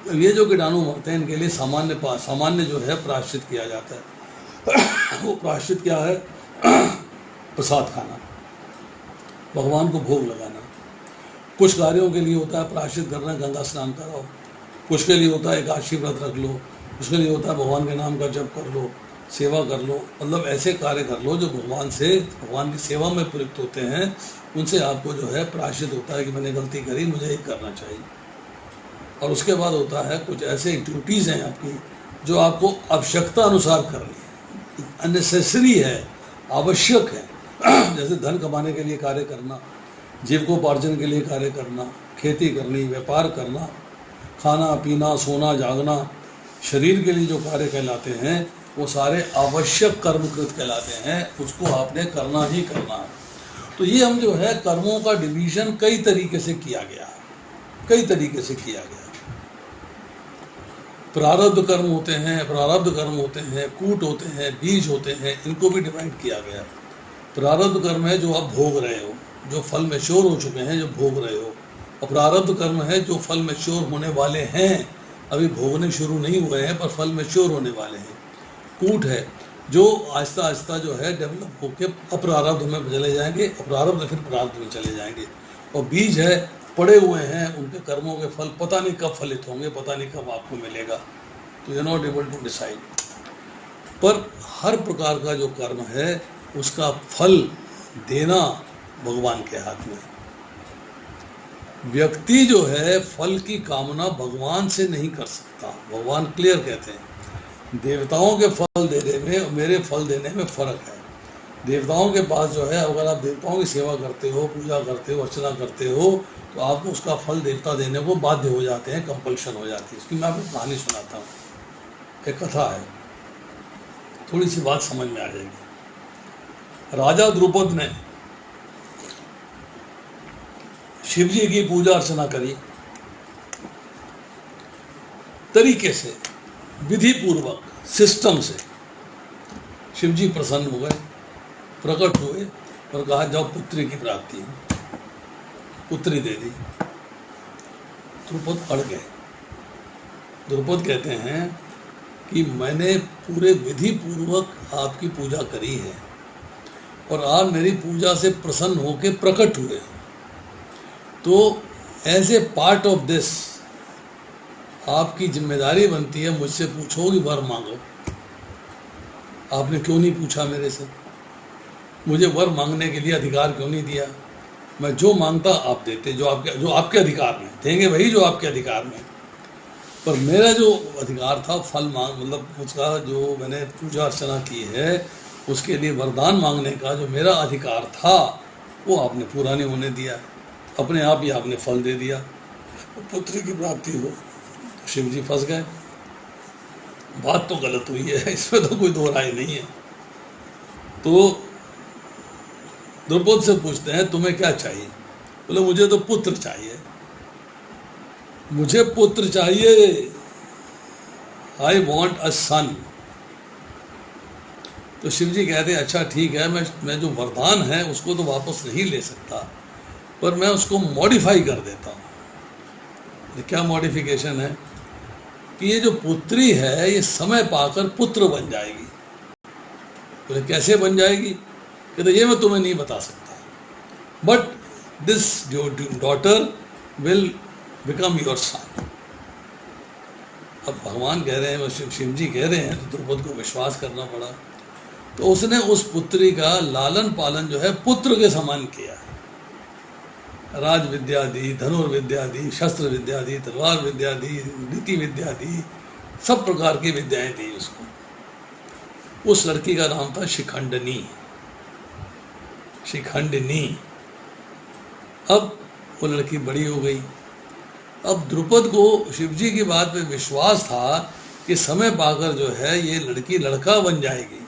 तो ये जो कीटाणु मरते हैं, इनके लिए सामान्य जो है प्रायश्चित किया जाता है। वो प्रायश्चित क्या है? प्रसाद खाना, भगवान को भोग लगाना। कुछ कार्यों के लिए होता है प्रायश्चित करना, गंगा स्नान कराओ। कुछ के लिए होता है एकादशी व्रत रख लो। उसके लिए होता है भगवान के नाम का जप कर लो, सेवा कर लो। मतलब ऐसे कार्य कर लो जो भगवान की सेवा में प्रयुक्त होते हैं। उनसे आपको जो है प्रायश्चित होता है कि मैंने गलती करी, मुझे ये करना चाहिए। और उसके बाद होता है कुछ ऐसे एक्टिविटीज़ हैं आपकी जो आपको आवश्यकता अनुसार करनी है, अननेसेसरी है, आवश्यक है। जैसे धन कमाने के लिए कार्य करना, जीविकोपार्जन के लिए कार्य करना, खेती करनी, व्यापार करना, खाना पीना, सोना जागना, शरीर के लिए जो कार्य कहलाते हैं वो सारे आवश्यक कर्मकृत कहलाते हैं। उसको आपने करना ही करना है। तो ये हम जो है कर्मों का डिवीज़न कई तरीके से किया गया है, कई तरीके से किया गया है। प्रारब्ध कर्म होते हैं, कूट होते हैं, बीज होते हैं, इनको भी डिवाइड किया गया। प्रारब्ध कर्म है जो आप भोग रहे हो, जो फल मैच्योर हो चुके हैं, जो भोग रहे हो। और प्रारब्ध कर्म है जो फल मैच्योर होने वाले हैं, अभी भोगने शुरू नहीं हुए हैं पर फल मैच्योर होने वाले हैं। कूट है जो आहिस्ता आहिस्ता जो है डेवलप होकर अप्रारब्ध में चले जाएंगे, अप्रारब्ध फिर प्रारब्ध में चले जाएंगे। और बीज है पड़े हुए हैं, उनके कर्मों के फल पता नहीं कब फलित होंगे, पता नहीं कब आपको मिलेगा। तो you not able to decide. पर हर प्रकार का जो कर्म है उसका फल देना भगवान के हाथ में। व्यक्ति जो है फल की कामना भगवान से नहीं कर सकता। भगवान क्लियर कहते हैं देवताओं के फल देने में और मेरे फल देने में फ़र्क है। देवताओं के पास जो है, अगर आप देवताओं की सेवा करते हो, पूजा करते हो, अर्चना करते हो, तो आपको उसका फल देवता देने को बाध्य हो जाते हैं, कंपल्शन हो जाती है। इसकी मैं आपको कहानी सुनाता हूँ, एक कथा है, थोड़ी सी बात समझ में आ जाएगी। राजा द्रुपद ने शिव जी की पूजा अर्चना करी, तरीके से, विधि पूर्वक, सिस्टम से। शिव जी प्रसन्न हो गए, प्रकट हुए और कहा जाओ पुत्री की प्राप्ति है। पुत्री दे दी। द्रुपद अड़ गए। द्रुपद कहते हैं कि मैंने पूरे विधि पूर्वक आपकी पूजा करी है और आप मेरी पूजा से प्रसन्न होकर प्रकट हुए, तो as a part of this आपकी जिम्मेदारी बनती है मुझसे पूछो कि वर मांगो। आपने क्यों नहीं पूछा मेरे से? मुझे वर मांगने के लिए अधिकार क्यों नहीं दिया? मैं जो मांगता आप देते, जो आपके अधिकार में देंगे वही जो आपके अधिकार में। पर मेरा जो अधिकार था फल मांग, मतलब उसका जो मैंने पूजा अर्चना की है उसके लिए वरदान मांगने का जो मेरा अधिकार था वो आपने पूरा नहीं होने दिया। अपने आप ही आपने फल दे दिया, पुत्री की प्राप्ति हो। तो शिव जी फंस गए। बात तो गलत हुई है, इसमें तो कोई दो राय नहीं है। तो द्रौपद से पूछते हैं तुम्हें क्या चाहिए? बोले मुझे तो पुत्र चाहिए, मुझे पुत्र चाहिए, आई वॉन्ट अ सन। तो शिव जी कहते हैं अच्छा ठीक है, मैं जो वरदान है उसको तो वापस नहीं ले सकता, पर मैं उसको मॉडिफाई कर देता हूँ। क्या मॉडिफिकेशन है? कि ये जो पुत्री है ये समय पाकर पुत्र बन जाएगी। बोले कैसे बन जाएगी? कहते ये मैं तुम्हें नहीं बता सकता, but this daughter will become your son. अब भगवान कह रहे हैं, शिव जी कह रहे हैं, तो द्रौपद को विश्वास करना पड़ा। तो उसने उस पुत्री का लालन पालन जो है पुत्र के समान किया। राज विद्या दी, धनुर्विद्या दी, शस्त्र विद्या दी, तलवार विद्या दी, नीति विद्या दी, सब प्रकार की विद्याएं दी उसको। उस लड़की का नाम था शिखंडनी। शिखंडनी। अब वो लड़की बड़ी हो गई। अब द्रुपद को शिवजी की बात पे विश्वास था कि समय पाकर जो है ये लड़की लड़का बन जाएगी।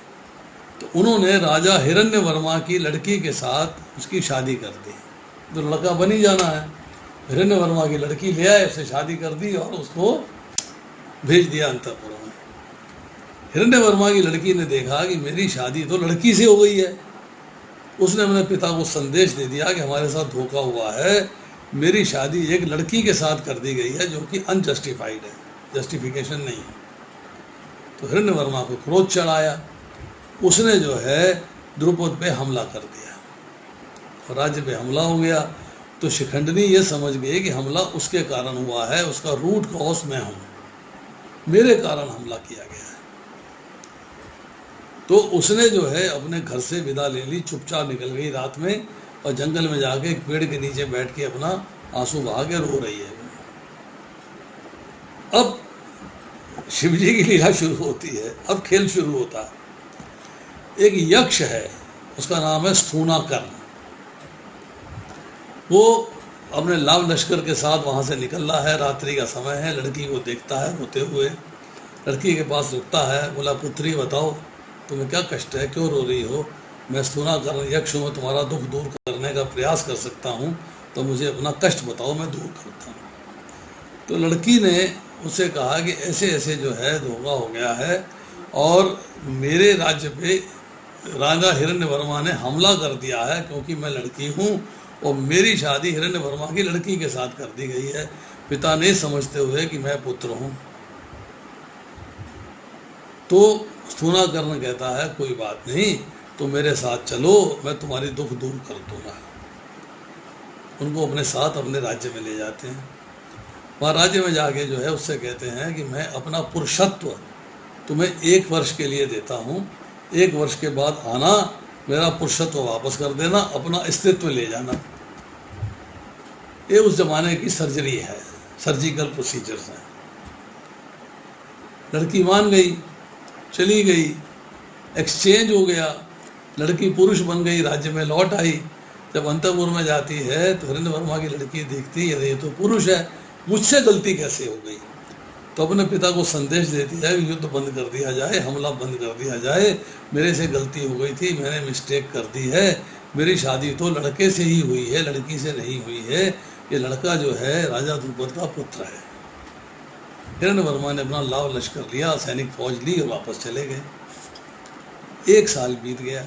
तो उन्होंने राजा हिरण्यवर्मा की लड़की के साथ उसकी शादी कर दी। तो लड़का बन ही जाना है, हिरण्यवर्मा की लड़की ले आए, उससे शादी कर दी और उसको भेज दिया अंतःपुर में। हिरण्यवर्मा की लड़की ने देखा कि मेरी शादी तो लड़की से हो गई है। उसने अपने पिता को संदेश दे दिया कि हमारे साथ धोखा हुआ है, मेरी शादी एक लड़की के साथ कर दी गई है जो कि अनजस्टिफाइड है, जस्टिफिकेशन नहीं है। तो हिरण्यवर्मा को क्रोध चढ़ाया, उसने जो है द्रुपद पे हमला कर दिया और राज्य पे हमला हो गया। तो शिखंडनी ये समझ गई कि हमला उसके कारण हुआ है, उसका रूट कॉज मैं हूँ, मेरे कारण हमला किया गया है। तो उसने जो है अपने घर से विदा ले ली, चुपचाप निकल गई रात में और जंगल में जाके एक पेड़ के नीचे बैठ के अपना आंसू बहा के रो रही है। अब शिवजी की लीला शुरू होती है, अब खेल शुरू होता है। एक यक्ष है, उसका नाम है स्थूनाकर्ण। वो अपने लाव लश्कर के साथ वहाँ से निकल रहा है, रात्रि का समय है। लड़की को देखता है रोते हुए, लड़की के पास रुकता है, बोला पुत्री बताओ तुम्हें क्या कष्ट है, क्यों रो रही हो? मैं स्थूनाकर्ण यक्ष हूँ, तुम्हारा दुख दूर करने का प्रयास कर सकता हूँ, तो मुझे अपना कष्ट बताओ, मैं दूर करता हूँ। तो लड़की ने उससे कहा कि ऐसे ऐसे जो है धोखा हो गया है और मेरे राज्य पे राजा हिरण्यवर्मा ने हमला कर दिया है क्योंकि मैं लड़की हूँ और मेरी शादी हिरण्यवर्मा की लड़की के साथ कर दी गई है, पिता नहीं समझते हुए कि मैं पुत्र हूँ। तो स्थूनाकर्ण कहता है कोई बात नहीं, तो मेरे साथ चलो, मैं तुम्हारी दुख दूर कर दूंगा। उनको अपने साथ अपने राज्य में ले जाते हैं। वहाँ राज्य में जाके जो है उससे कहते हैं कि मैं अपना पुरुषत्व तुम्हें 1 वर्ष के लिए देता हूँ, 1 वर्ष के बाद आना, मेरा पुरुषत्व वापस कर देना, अपना अस्तित्व ले जाना। ये उस जमाने की सर्जरी है, सर्जिकल प्रोसीजर्स हैं। लड़की मान गई, चली गई, एक्सचेंज हो गया, लड़की पुरुष बन गई, राज्य में लौट आई। जब अंतःपुर में जाती है तो हिरण्यवर्मा की लड़की देखती है ये तो पुरुष है, मुझसे गलती कैसे हो गई? तो अपने पिता को संदेश देती है कि युद्ध बंद कर दिया जाए, हमला बंद कर दिया जाए, मेरे से गलती हो गई थी, मैंने मिस्टेक कर दी है, मेरी शादी तो लड़के से ही हुई है, लड़की से नहीं हुई है, ये लड़का जो है राजा द्रुपद का पुत्र है। हिरण्यवर्मा ने अपना लाव लश्कर लिया, सैनिक फौज ली और वापस चले गए। 1 साल बीत गया।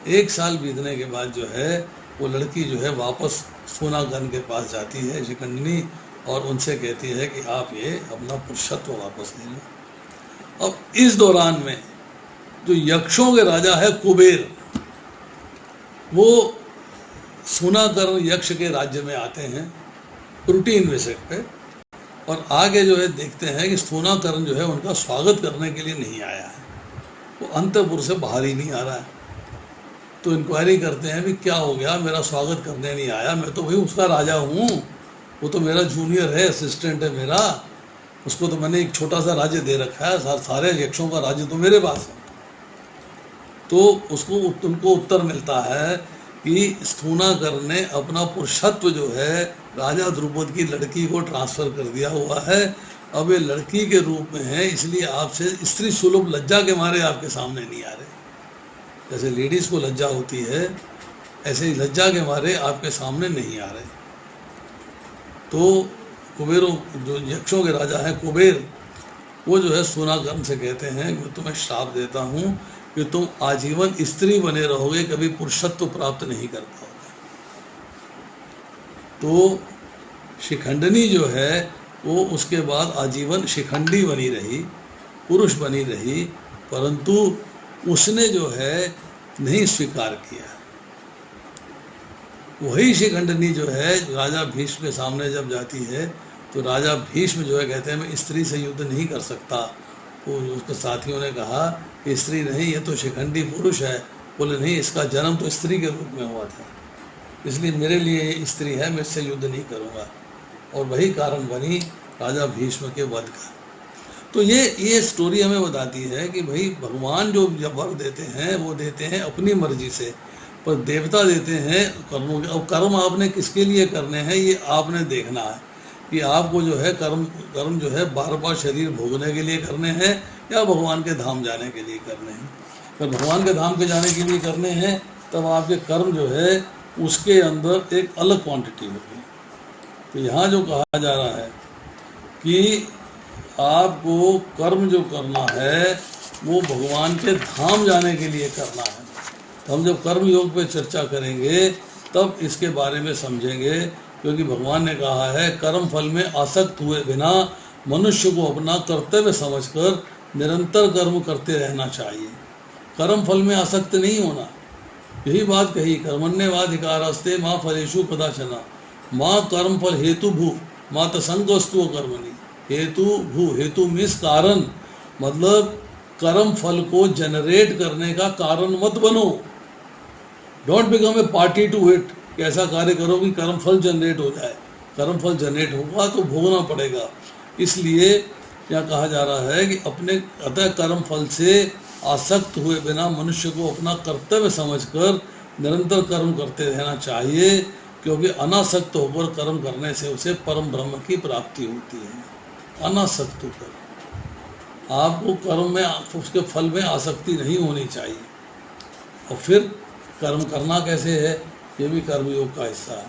1 साल बीतने के बाद जो है वो लड़की जो है वापस स्थूनाकर्ण के पास जाती है, शिखंडनी, और उनसे कहती है कि आप ये अपना पुरुषत्व वापस ले लो। अब इस दौरान में जो यक्षों के राजा है कुबेर, वो स्थूनाकर्ण यक्ष के राज्य में आते हैं रूटीन विजिट पे और आगे जो है देखते हैं कि स्थूनाकरण जो है उनका स्वागत करने के लिए नहीं आया है, वो अंतपुर से बाहर ही नहीं आ रहा है। तो इंक्वायरी करते हैं भी क्या हो गया, मेरा स्वागत करने नहीं आया, मैं तो भाई उसका राजा हूँ, वो तो मेरा जूनियर है, असिस्टेंट है मेरा, उसको तो मैंने एक छोटा सा राज्य दे रखा है, सारे यक्षों का राज्य तो मेरे पास है। तो उनको उत्तर मिलता है कि स्थूनाकरण ने अपना पुरुषत्व जो है राजा द्रुपद की लड़की को ट्रांसफर कर दिया हुआ है। अब ये लड़की के रूप में है, इसलिए आपसे स्त्री सुलभ लज्जा के मारे आपके सामने नहीं आ रहे। जैसे लेडीज को लज्जा होती है, ऐसे ही लज्जा के मारे आपके सामने नहीं आ रहे। तो कुबेरों, जो यक्षों के राजा हैं कुबेर, वो जो है स्थूनाकरण से कहते हैं कि मैं तुम्हें श्राप देता हूँ कि तुम आजीवन स्त्री बने रहोगे, कभी पुरुषत्व प्राप्त नहीं कर पाओगे। तो शिखंडनी जो है वो उसके बाद आजीवन शिखंडी बनी रही, पुरुष बनी रही, परंतु उसने जो है नहीं स्वीकार किया। वही शिखंडनी जो है राजा भीष्म के सामने जब जाती है तो राजा भीष्म जो है कहते हैं मैं स्त्री से युद्ध नहीं कर सकता। तो उसके साथियों ने कहा कि स्त्री नहीं, ये तो शिखंडी पुरुष है। बोले नहीं, इसका जन्म तो स्त्री के रूप में हुआ था, इसलिए मेरे लिए ये स्त्री है, मैं इससे युद्ध नहीं करूँगा। और वही कारण बनी राजा भीष्म के वध का। तो ये स्टोरी हमें बताती है कि भाई भगवान जो जब वर देते हैं वो देते हैं अपनी मर्जी से, पर देवता देते हैं कर्मों के। अब कर्म आपने किसके लिए करने हैं ये आपने देखना है कि आपको जो है कर्म जो है बार बार शरीर भोगने के लिए करने हैं या भगवान के धाम जाने के लिए करने हैं। अगर भगवान के धाम के जाने के लिए करने हैं तब आपके कर्म जो है उसके अंदर एक अलग क्वांटिटी होगी। तो यहाँ जो कहा जा रहा है कि आपको कर्म जो करना है वो भगवान के धाम जाने के लिए करना है। तो हम जब कर्म योग पे चर्चा करेंगे तब इसके बारे में समझेंगे, क्योंकि भगवान ने कहा है कर्म फल में आसक्त हुए बिना मनुष्य को अपना कर्तव्य समझकर निरंतर कर्म करते रहना चाहिए। कर्म फल में आसक्त नहीं होना, यही बात कही, कर्मण्येवाधिकारस्ते माँ फलेषु कदाचन माँ कर्म फल हेतु भू माँ तसंगस्तु कर्मणि। हेतु भू, हेतु मीन्स कारण, मतलब कर्म फल को जनरेट करने का कारण मत बनो। Don't become a party to it, कि ऐसा कार्य करो कि कर्म फल जनरेट हो जाए। कर्म फल जनरेट होगा तो भोगना पड़ेगा। इसलिए क्या कहा जा रहा है कि अपने अतः कर्म फल से आसक्त हुए बिना मनुष्य को अपना कर्तव्य समझकर निरंतर कर्म करते रहना चाहिए, क्योंकि अनासक्त होकर कर्म करने से उसे परम ब्रह्म की प्राप्ति होती है। अनासक्त होकर आपको कर्म में, उसके फल में आसक्ति नहीं होनी चाहिए। और फिर कर्म करना कैसे है, ये भी कर्मयोग का हिस्सा है।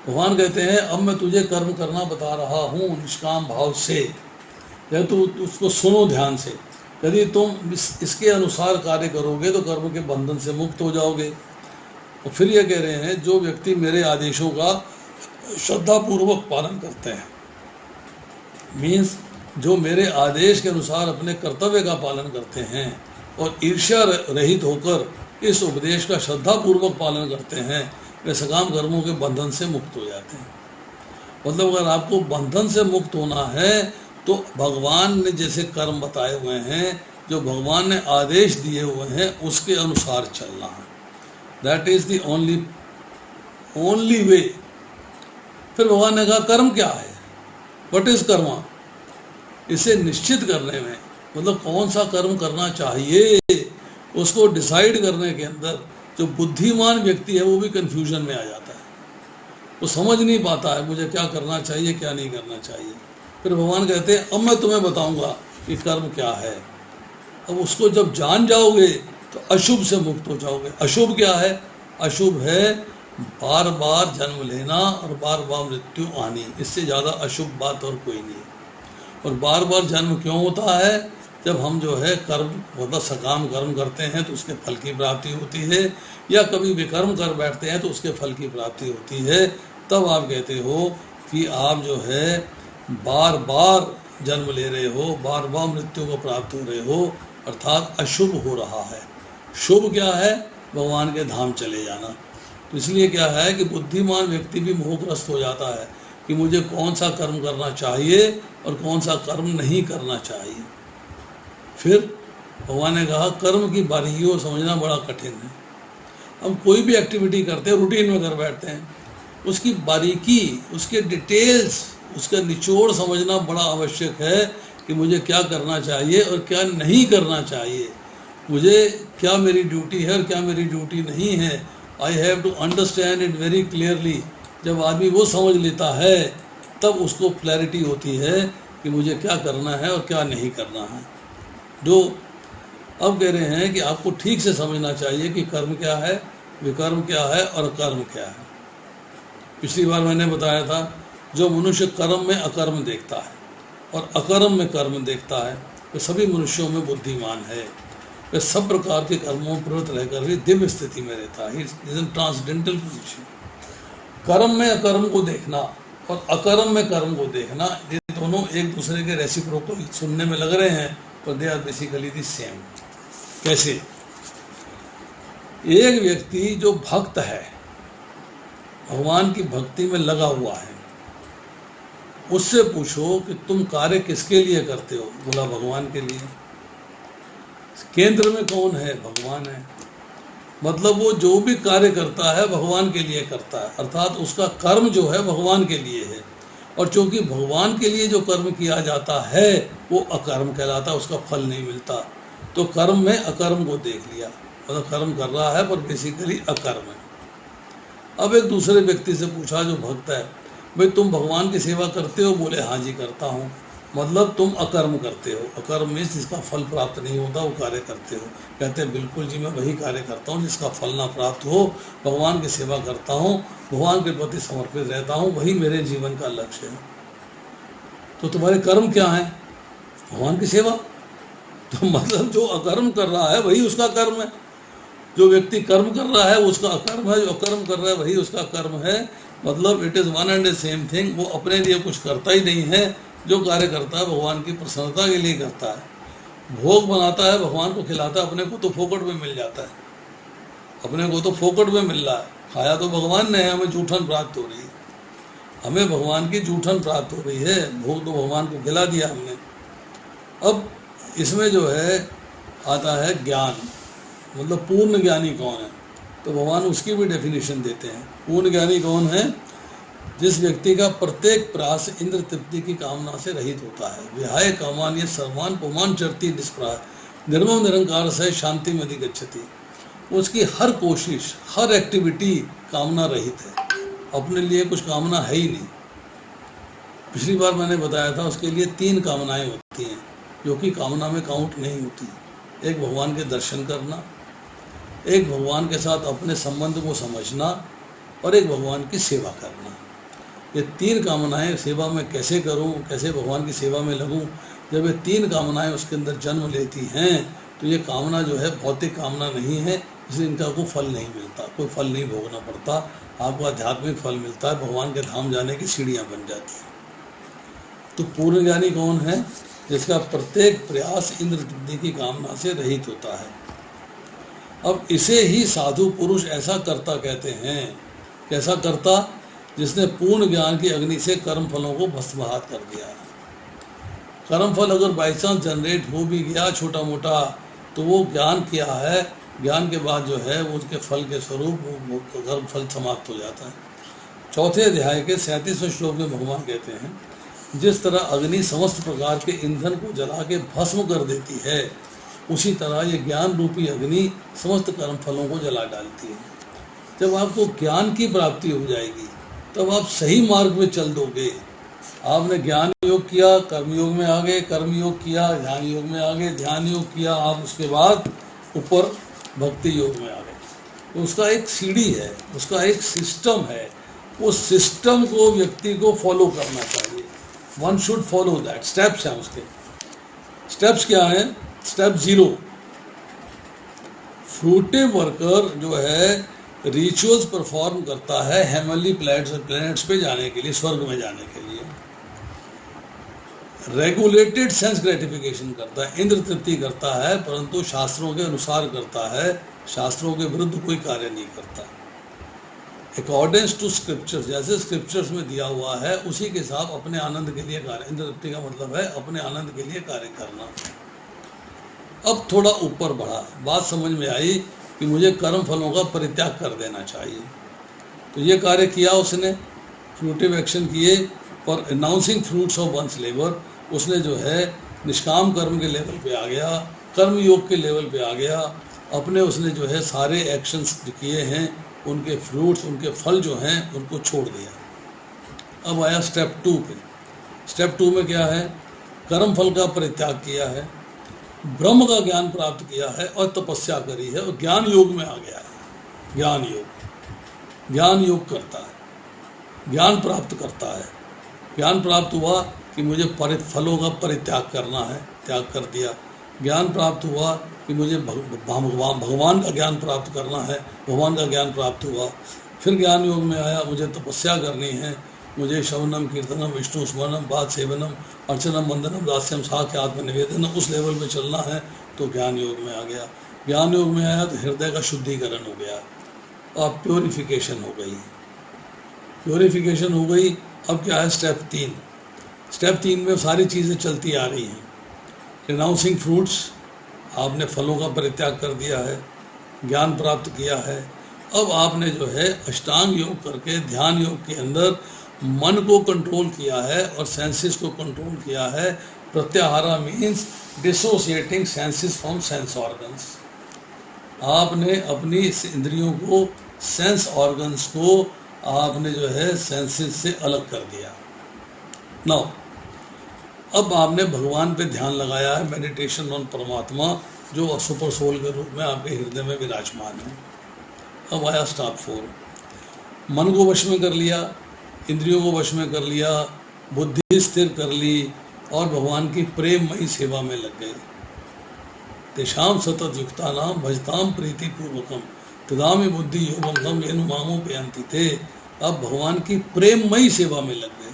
भगवान कहते हैं अब मैं तुझे कर्म करना बता रहा हूँ निष्काम भाव से, या तो उसको सुनो ध्यान से। यदि तुम इसके अनुसार कार्य करोगे तो कर्म के बंधन से मुक्त हो जाओगे। और फिर ये कह रहे हैं जो व्यक्ति मेरे आदेशों का श्रद्धापूर्वक पालन करते हैं, मीन्स जो मेरे आदेश के अनुसार अपने कर्तव्य का पालन करते हैं और ईर्ष्या रहित होकर इस उपदेश का श्रद्धापूर्वक पालन करते हैं, वे सकाम कर्मों के बंधन से मुक्त हो जाते हैं। मतलब अगर आपको बंधन से मुक्त होना है तो भगवान ने जैसे कर्म बताए हुए हैं, जो भगवान ने आदेश दिए हुए हैं उसके अनुसार चलना है। That is the only way. फिर भगवान ने कहा कर्म क्या है, व्हाट इज कर्मा। इसे निश्चित करने में, मतलब कौन सा कर्म करना चाहिए उसको डिसाइड करने के अंदर जो बुद्धिमान व्यक्ति है वो भी कंफ्यूजन में आ जाता है। वो समझ नहीं पाता है मुझे क्या करना चाहिए क्या नहीं करना चाहिए। फिर भगवान कहते हैं अब मैं तुम्हें बताऊंगा कि कर्म क्या है। अब उसको जब जान जाओगे तो अशुभ से मुक्त हो जाओगे। अशुभ क्या है, अशुभ है बार बार जन्म लेना और बार बार मृत्यु आनी, इससे ज़्यादा अशुभ बात और कोई नहीं। और बार बार जन्म क्यों होता है, जब हम जो है कर्म मतलब सकाम कर्म करते हैं तो उसके फल की प्राप्ति होती है, या कभी विकर्म कर बैठते हैं तो उसके फल की प्राप्ति होती है। तब आप कहते हो कि आप जो है बार बार जन्म ले रहे हो, बार बार मृत्यु को प्राप्त हो रहे हो, अर्थात अशुभ हो रहा है। शुभ क्या है, भगवान के धाम चले जाना। तो इसलिए क्या है कि बुद्धिमान व्यक्ति भी मोहग्रस्त हो जाता है कि मुझे कौन सा कर्म करना चाहिए और कौन सा कर्म नहीं करना चाहिए। फिर भगवान ने कहा कर्म की बारीकियों को समझना बड़ा कठिन है। हम कोई भी एक्टिविटी करते हैं, रूटीन में कर बैठते हैं, उसकी बारीकी, उसके डिटेल्स, उसका निचोड़ समझना बड़ा आवश्यक है कि मुझे क्या करना चाहिए और क्या नहीं करना चाहिए, मुझे क्या मेरी ड्यूटी है और क्या मेरी ड्यूटी नहीं है। I have to understand it very clearly. जब आदमी वो समझ लेता है तब उसको क्लैरिटी होती है कि मुझे क्या करना है और क्या नहीं करना है। जो अब कह रहे हैं कि आपको ठीक से समझना चाहिए कि कर्म क्या है, विकर्म क्या है और अकर्म क्या है। पिछली बार मैंने बताया था जो मनुष्य कर्म में अकर्म देखता है और अकर्म में कर्म देखता है वह सभी मनुष्यों में बुद्धिमान है। वह सब प्रकार के कर्मों में प्रवृत्त रहकर भी दिव्य स्थिति में रहता है। Is in transcendental position. कर्म में अकर्म को देखना और अकर्म में कर्म को देखना, ये दोनों एक दूसरे के रेसिप्रोकल सुनने में लग रहे हैं पर they are basically the same. कैसे? एक व्यक्ति जो भक्त है, भगवान की भक्ति में लगा हुआ है, उससे पूछो कि तुम कार्य किसके लिए करते हो? बोला भगवान के लिए। केंद्र में कौन है? भगवान है। मतलब वो जो भी कार्य करता है भगवान के लिए करता है, अर्थात उसका कर्म जो है भगवान के लिए है। और चूंकि भगवान के लिए जो कर्म किया जाता है वो अकर्म कहलाता है, उसका फल नहीं मिलता। तो कर्म में अकर्म को देख लिया, मतलब कर्म कर रहा है पर बेसिकली अकर्म है। अब एक दूसरे व्यक्ति से पूछा जो भक्त है, भाई तुम भगवान की सेवा करते हो? बोले हाँ जी करता हूँ। मतलब तुम अकर्म करते हो। अकर्म में जिसका फल प्राप्त नहीं होता वो कार्य करते हो। कहते हैं बिल्कुल जी मैं वही कार्य करता हूँ जिसका फल ना प्राप्त हो, भगवान की सेवा करता हूँ, भगवान के प्रति समर्पित रहता हूँ, वही मेरे जीवन का लक्ष्य है। तो तुम्हारे कर्म क्या है? भगवान की सेवा। तो मतलब जो अकर्म कर रहा है वही उसका कर्म है। जो व्यक्ति कर्म कर रहा है उसका अकर्म है, जो अकर्म कर रहा है वही उसका कर्म है। मतलब it is one and the same thing. वो अपने लिए कुछ करता ही नहीं है, जो कार्य करता है भगवान की प्रसन्नता के लिए करता है। भोग बनाता है, भगवान को खिलाता है, अपने को तो फोकट में मिल जाता है, अपने को तो फोकट में मिल रहा है। खाया तो भगवान ने है, हमें जूठन प्राप्त हो रही है, हमें भगवान की जूठन प्राप्त हो रही है। भोग तो भगवान को खिला दिया हमने। अब इसमें जो है आता है ज्ञान, मतलब पूर्ण ज्ञानी कौन है? तो भगवान उसकी भी डेफिनेशन देते हैं। पूर्ण ज्ञानी कौन है? जिस व्यक्ति का प्रत्येक प्रयास इंद्र तृप्ति की कामना से रहित होता है। विहाय कामान ये सर्वान पुमान चरती निष्प्राय निर्मम निरंकार से शांति में अधिगच्छति। उसकी हर कोशिश, हर एक्टिविटी कामना रहित है, अपने लिए कुछ कामना है ही नहीं। पिछली बार मैंने बताया था उसके लिए 3 कामनाएं होती हैं जो कि कामना में काउंट नहीं होती। एक भगवान के दर्शन करना, एक भगवान के साथ अपने संबंध को समझना और एक भगवान की सेवा करना। ये 3 कामनाएं सेवा में कैसे करूं, कैसे भगवान की सेवा में लगूं, जब ये 3 कामनाएं उसके अंदर जन्म लेती हैं तो ये कामना जो है भौतिक कामना नहीं है, इसलिए इनका कोई फल नहीं मिलता, कोई फल नहीं भोगना पड़ता। आपको आध्यात्मिक फल मिलता है, भगवान के धाम जाने की सीढ़ियाँ बन जाती हैं। तो पूर्ण ज्ञानी कौन है? जिसका प्रत्येक प्रयास इंद्र तृप्ति की कामना से रहित होता है। अब इसे ही साधु पुरुष ऐसा कर्ता कहते हैं। कैसा कर्ता? जिसने पूर्ण ज्ञान की अग्नि से कर्म फलों को भस्मसात कर दिया। कर्म फल अगर बाई चांस जनरेट हो भी गया छोटा मोटा, तो वो ज्ञान किया है, ज्ञान के बाद जो है वो उसके फल के स्वरूप वो कर्म फल समाप्त हो जाता है। 4थे अध्याय के 37वें श्लोक में भगवान कहते हैं, जिस तरह अग्नि समस्त प्रकार के ईंधन को जला के भस्म कर देती है, उसी तरह ये ज्ञान रूपी अग्नि समस्त कर्म फलों को जला डालती है। जब आपको ज्ञान की प्राप्ति हो जाएगी तब आप सही मार्ग में चल दोगे। आपने ज्ञान योग किया, कर्म योग में आ गए, कर्म योग किया, ध्यान योग में आ गए, ध्यान योग किया, आप उसके बाद ऊपर भक्ति योग में आ गए। तो उसका एक सीढ़ी है, उसका एक सिस्टम है। उस सिस्टम को व्यक्ति को फॉलो करना चाहिए। One should follow that. Steps हैं उसके। स्टेप्स क्या हैं? स्टेप 0, फ्रूटिव वर्कर जो है रिचुअल्स परफॉर्म करता है हेवनली प्लैनेट्स पे जाने के लिए, स्वर्ग में जाने के लिए। रेगुलेटेड सेंस ग्रेटिफिकेशन करता है, इंद्र तृप्ति करता है, परंतु शास्त्रों के अनुसार करता है, शास्त्रों के विरुद्ध कोई कार्य नहीं करता। अकॉर्डिंग टू स्क्रिप्चर्स, जैसे स्क्रिप्चर्स में दिया हुआ है उसी के साथ अपने आनंद के लिए कार्य, इंद्रिय तृप्ति का मतलब है अपने आनंद के लिए कार्य करना। अब थोड़ा ऊपर बढ़ा, बात समझ में आई कि मुझे कर्म फलों का परित्याग कर देना चाहिए। तो ये कार्य किया उसने, फ्रूटिव एक्शन किए, और announcing fruits of one's labour, उसने जो है निष्काम कर्म के लेवल पे आ गया, कर्म योग के लेवल पे आ गया। अपने उसने जो है सारे एक्शंस जो किए हैं उनके फ्रूट्स, उनके फल जो हैं उनको छोड़ दिया। अब आया स्टेप 2 पे। स्टेप 2 में क्या है? कर्म फल का परित्याग किया है, ब्रह्म का ज्ञान प्राप्त किया है और तपस्या करी है और ज्ञान योग में आ गया है। ज्ञान योग करता है, ज्ञान प्राप्त करता है। ज्ञान प्राप्त हुआ कि मुझे फलों का परित्याग करना है, त्याग कर दिया। ज्ञान प्राप्त हुआ कि मुझे भगवान का ज्ञान प्राप्त करना है, भगवान का ज्ञान प्राप्त हुआ। फिर ज्ञान योग में आया, मुझे तपस्या करनी है, मुझे श्रवणम कीर्तनम विष्णु स्मरणम पाद सेवनम अर्चनम वंदनम दास्यम साख्य आत्मनिवेदनम, उस लेवल पे चलना है तो ज्ञान योग में आ गया। ज्ञान योग में आया तो हृदय का शुद्धिकरण हो गया और प्योरिफिकेशन हो गई। प्योरिफिकेशन हो गई। अब क्या है? स्टेप 3। स्टेप 3 में सारी चीज़ें चलती आ रही हैं। रिनाउंसिंग फ्रूट्स, आपने फलों का परित्याग कर दिया है, ज्ञान प्राप्त किया है। अब आपने जो है अष्टांग योग करके ध्यान योग के अंदर मन को कंट्रोल किया है और सेंसेस को कंट्रोल किया है। Pratyahara means dissociating senses from sense organs. आपने अपनी इंद्रियों को, सेंस ऑर्गन्स को आपने जो है सेंसेस से अलग कर दिया। नाउ अब आपने भगवान पे ध्यान लगाया है, मेडिटेशन ऑन परमात्मा जो सुपर सोल के रूप में आपके हृदय में विराजमान है। अब आया स्टेप 4। मन को वश में कर लिया, इंद्रियों को वश में कर लिया, बुद्धि स्थिर कर ली और भगवान की प्रेममयी सेवा में लग गए। तेषाम सतत युक्ता नाम भजताम प्रीति पूर्वकम तदामि बुद्धि योगम येनु मामो पेयंति थे। अब भगवान की प्रेममयी सेवा में लग गए।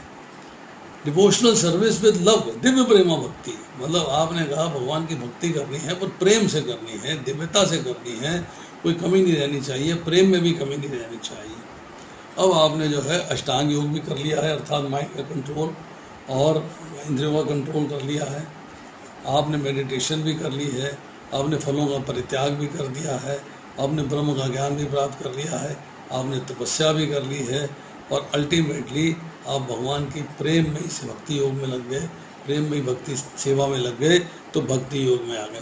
Devotional service with love, Divya प्रेमा भक्ति, मतलब आपने कहा भगवान की भक्ति करनी है पर प्रेम से करनी है, दिव्यता से करनी है, कोई कमी नहीं रहनी चाहिए, प्रेम में भी कमी नहीं रहनी चाहिए। अब आपने जो है अष्टांग योग भी कर लिया है, अर्थात माइंड का कंट्रोल और इंद्रियों का कंट्रोल कर लिया है। आपने मेडिटेशन भी कर ली है, आपने फलों का परित्याग भी कर दिया है, आपने ब्रह्म का ज्ञान भी प्राप्त कर लिया है, आपने तपस्या भी कर ली है और अल्टीमेटली आप भगवान की प्रेम में इस भक्ति योग में लग गए, प्रेम में भक्ति सेवा में लग गए तो भक्ति योग में आ गए।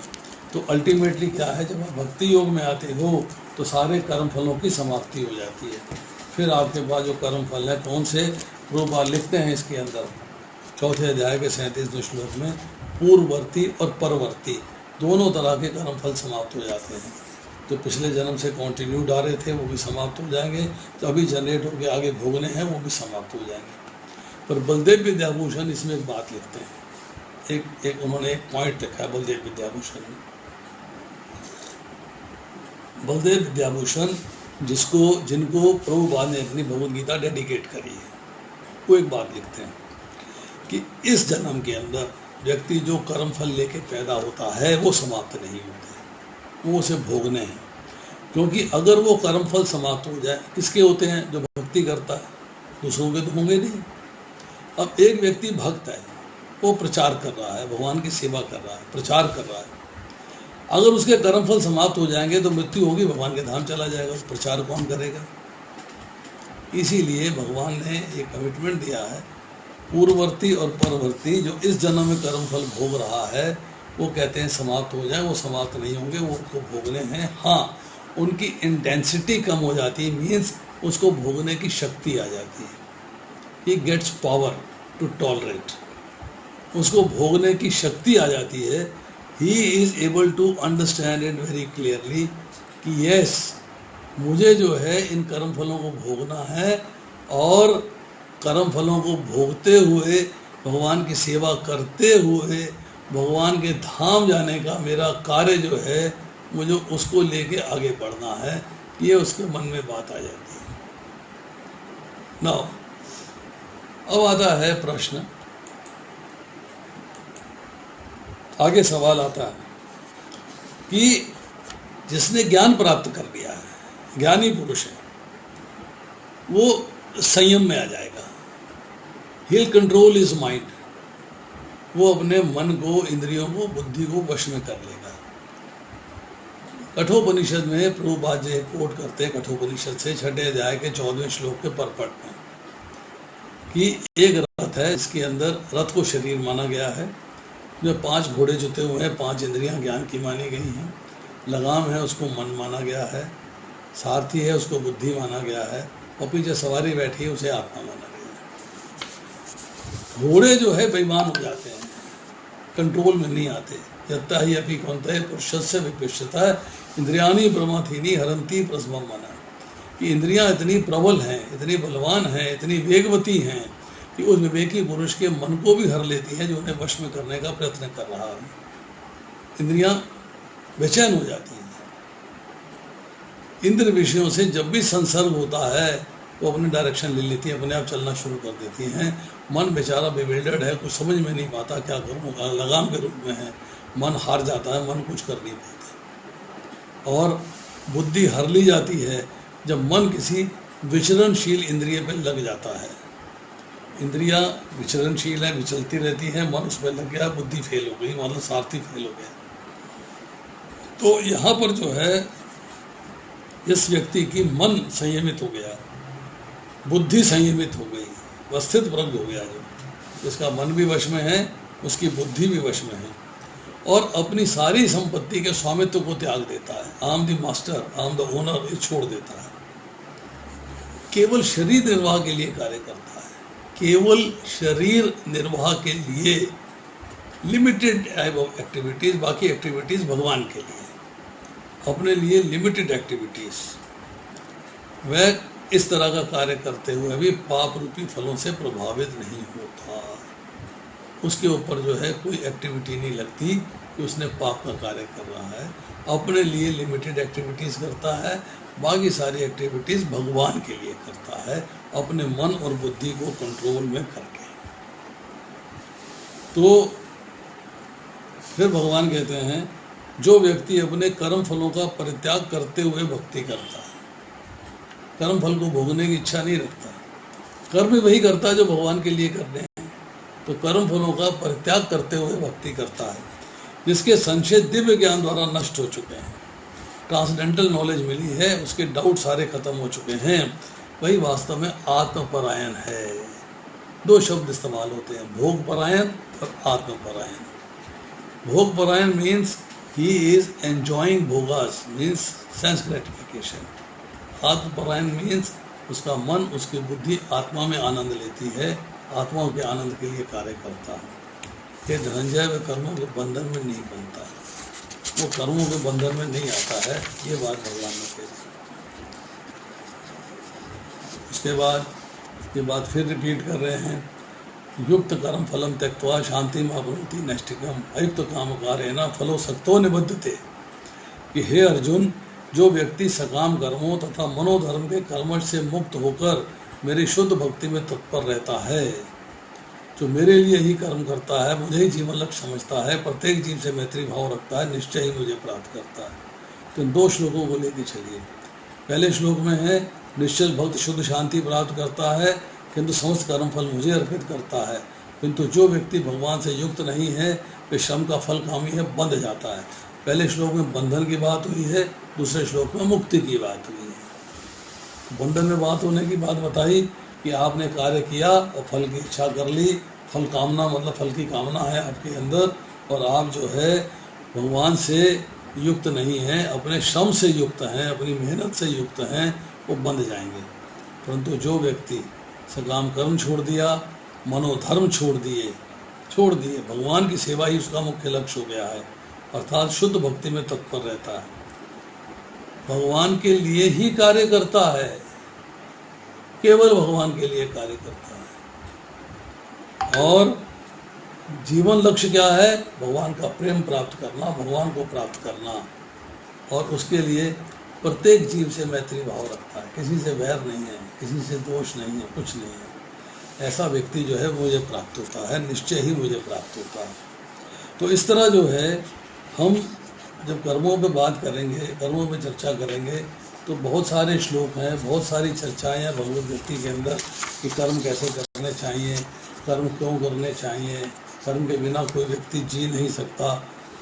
तो अल्टीमेटली क्या है, जब आप भक्ति योग में आते हो तो सारे कर्म फलों की समाप्ति हो जाती है। फिर आपके पास जो कर्म फल है कौन से, प्रभुपाद लिखते हैं इसके अंदर 4थे अध्याय के 37वें श्लोक में, पूर्ववर्ती और परवर्ती दोनों तरह के कर्म फल समाप्त हो जाते हैं। तो पिछले जन्म से कंटिन्यूड आ रहे थे वो भी समाप्त हो जाएंगे, तो अभी जनरेट होकर आगे भोगने हैं वो भी समाप्त हो जाएंगे। पर बलदेव विद्याभूषण इसमें एक बात लिखते हैं, एक उन्होंने एक पॉइंट लिखा है बलदेव विद्याभूषण ने। बलदेव विद्याभूषण जिनको प्रभुपाद ने अपनी भगवद गीता डेडिकेट करी है, वो एक बात लिखते हैं कि इस जन्म के अंदर व्यक्ति जो कर्म फल लेके पैदा होता है वो समाप्त नहीं होते, वो उसे भोगने हैं। क्योंकि अगर वो कर्म फल समाप्त हो जाए, किसके होते हैं? जो भक्ति करता है, दूसरों के तो होंगे नहीं। अब एक व्यक्ति भक्त है, वो प्रचार कर रहा है, भगवान की सेवा कर रहा है, प्रचार कर रहा है, अगर उसके कर्म फल समाप्त हो जाएंगे तो मृत्यु होगी, भगवान के धाम चला जाएगा, उस प्रचार कौन करेगा? इसीलिए भगवान ने एक कमिटमेंट दिया है, पूर्ववर्ती और परवर्ती जो इस जन्म में कर्म फल भोग रहा है वो कहते हैं समाप्त हो जाए, वो समाप्त नहीं होंगे, वो उनको भोगने हैं। हाँ, उनकी इंटेंसिटी कम हो जाती है, मीन्स उसको भोगने की शक्ति आ जाती है। He gets power to tolerate, उसको भोगने की शक्ति आ जाती है। He is able to understand it very clearly कि यस, मुझे जो है इन कर्म फलों को भोगना है और कर्म फलों को भोगते हुए, भगवान की सेवा करते हुए भगवान के धाम जाने का मेरा कार्य जो है, मुझे उसको लेके आगे बढ़ना है। ये उसके मन में बात आ जाती है। नाउ अब आता है प्रश्न, आगे सवाल आता है कि जिसने ज्ञान प्राप्त कर लिया है, ज्ञानी पुरुष है, वो संयम में आ जाएगा। He'll control his mind, वो अपने मन को, इंद्रियों को, बुद्धि को वश में कर लेगा। कठोपनिषद में प्रभुपाद जी कोट करते हैं कठोपनिषद से 6वें अध्याय के 14वें श्लोक के परपट में कि एक रथ है, इसके अंदर रथ को शरीर माना गया है, जो 5 घोड़े जुते हुए हैं, 5 इंद्रियां ज्ञान की मानी गई हैं, लगाम है उसको मन माना गया है, सारथी है उसको बुद्धि माना गया है, और पीछे सवारी बैठी है उसे आत्मा माना गया है। घोड़े जो है बेईमान हो जाते हैं, कंट्रोल में नहीं आते। यत्ता ही अपी कौनते पुरुषस्य विपश्यता इंद्रियाणी ब्रह्मथीनी हरंती प्रसमम मना, कि इंद्रियां इतनी प्रबल हैं, इतनी बलवान हैं, इतनी वेगवती हैं कि उस विवेकी पुरुष के मन को भी हर लेती है जो उन्हें वश में करने का प्रयत्न कर रहा है। इंद्रियां बेचैन हो जाती हैं। इंद्र विषयों से जब भी संसर्ग होता है वो अपनी डायरेक्शन ले लेती है, अपने आप चलना शुरू कर देती हैं। मन बेचारा बेविल्डर्ड है, कुछ समझ में नहीं पाता क्या करूँ, लगाम के रूप में है, मन हार जाता है, मन कुछ कर नहीं पाता। और बुद्धि हर ली जाती है जब मन किसी विचरणशील इंद्रिय पर लग जाता है। इंद्रियां विचरणशील है, विचलती रहती हैं, मन उसमें लग गया, बुद्धि फेल हो गई, मतलब सारथी फेल हो गया। तो यहाँ पर जो है इस व्यक्ति की मन संयमित हो गया, बुद्धि संयमित हो गई, वस्थित प्रज्ञ हो गया, जो जिसका मन भी वश में है उसकी बुद्धि भी वश में है, और अपनी सारी संपत्ति के स्वामित्व को त्याग देता है। I am the master, I am the owner, ये छोड़ देता है। केवल शरीर निर्वाह के लिए कार्य करता है, केवल शरीर निर्वाह के लिए लिमिटेड टाइप ऑफ एक्टिविटीज़, बाकी एक्टिविटीज़ भगवान के लिए, अपने लिए लिमिटेड एक्टिविटीज़। वह इस तरह का कार्य करते हुए भी पाप रूपी फलों से प्रभावित नहीं होता। उसके ऊपर जो है कोई एक्टिविटी नहीं लगती कि उसने पाप का कार्य कर रहा है। अपने लिए लिमिटेड एक्टिविटीज़ करता है, बाकी सारी एक्टिविटीज़ भगवान के लिए करता है, अपने मन और बुद्धि को कंट्रोल में करके। तो फिर भगवान कहते हैं जो व्यक्ति अपने कर्म फलों का परित्याग करते हुए भक्ति करता है, कर्म फल को भोगने की इच्छा नहीं रखता, कर्म वही करता है जो भगवान के लिए करने हैं, तो कर्म फलों का परित्याग करते हुए भक्ति करता है, जिसके संशय दिव्य ज्ञान द्वारा नष्ट हो चुके हैं, ट्रांसडेंटल नॉलेज मिली है, उसके डाउट सारे खत्म हो चुके हैं, वही वास्तव में आत्मपरायण है। 2 शब्द इस्तेमाल होते हैं, भोगपरायण और आत्मपरायण। भोगपरायण means he is enjoying bhogas, means sense gratification. आत्मपरायण मीन्स उसका मन, उसकी बुद्धि आत्मा में आनंद लेती है, आत्मा के आनंद के लिए कार्य करता है। ये धनंजय व कर्मों के बंधन में नहीं बनता, वो कर्मों के बंधन में नहीं आता है, ये बात भगवान ने कही। उसके बाद ये बात फिर रिपीट कर रहे हैं, युक्त कर्म फलम त्यक्त्वा शांति मापनोति नैष्ठिकम अयुक्त काम कारेण फलो सक्तो निबद्धते, कि हे अर्जुन, जो व्यक्ति सकाम कर्मों तथा मनोधर्म के कर्मश से मुक्त होकर मेरी शुद्ध भक्ति में तत्पर रहता है, जो मेरे लिए ही कर्म करता है, मुझे ही जीवन लक्ष्य समझता है, प्रत्येक जीव से मैत्री भाव रखता है, निश्चय ही मुझे प्राप्त करता है। तो इन 2 श्लोकों को लेकर चलिए। पहले श्लोक में है निश्चल भक्त शुद्ध शांति प्राप्त करता है, किंतु समस्त कर्म फल मुझे अर्पित करता है। किंतु जो व्यक्ति भगवान से युक्त नहीं है वे श्रम का फल कामी है, बंध जाता है। पहले श्लोक में बंधन की बात हुई है, दूसरे श्लोक में मुक्ति की बात हुई है। बंधन में बात होने की बात बताई कि आपने कार्य किया और फल की इच्छा कर ली, फल कामना मतलब फल की कामना है आपके अंदर, और आप जो है भगवान से युक्त नहीं हैं, अपने श्रम से युक्त हैं, अपनी मेहनत से युक्त हैं, वो बंध जाएंगे। परंतु जो व्यक्ति सकाम कर्म छोड़ दिया, मनोधर्म छोड़ दिए, भगवान की सेवा ही उसका मुख्य लक्ष्य हो गया है, अर्थात शुद्ध भक्ति में तत्पर रहता है, भगवान के लिए ही कार्य करता है, केवल भगवान के लिए कार्य करता है। और जीवन लक्ष्य क्या है? भगवान का प्रेम प्राप्त करना, भगवान को प्राप्त करना, और उसके लिए प्रत्येक जीव से मैत्री भाव रखता है, किसी से वैर नहीं है, किसी से दोष नहीं है, कुछ नहीं है। ऐसा व्यक्ति जो है मुझे प्राप्त होता है, निश्चय ही मुझे प्राप्त होता है। तो इस तरह जो है हम जब कर्मों पे बात करेंगे, कर्मों पे चर्चा करेंगे, तो बहुत सारे श्लोक हैं, बहुत सारी चर्चाएं हैं भगवद गीता के अंदर कि कर्म कैसे करने चाहिए, कर्म क्यों करने चाहिए, कर्म के बिना कोई व्यक्ति जी नहीं सकता।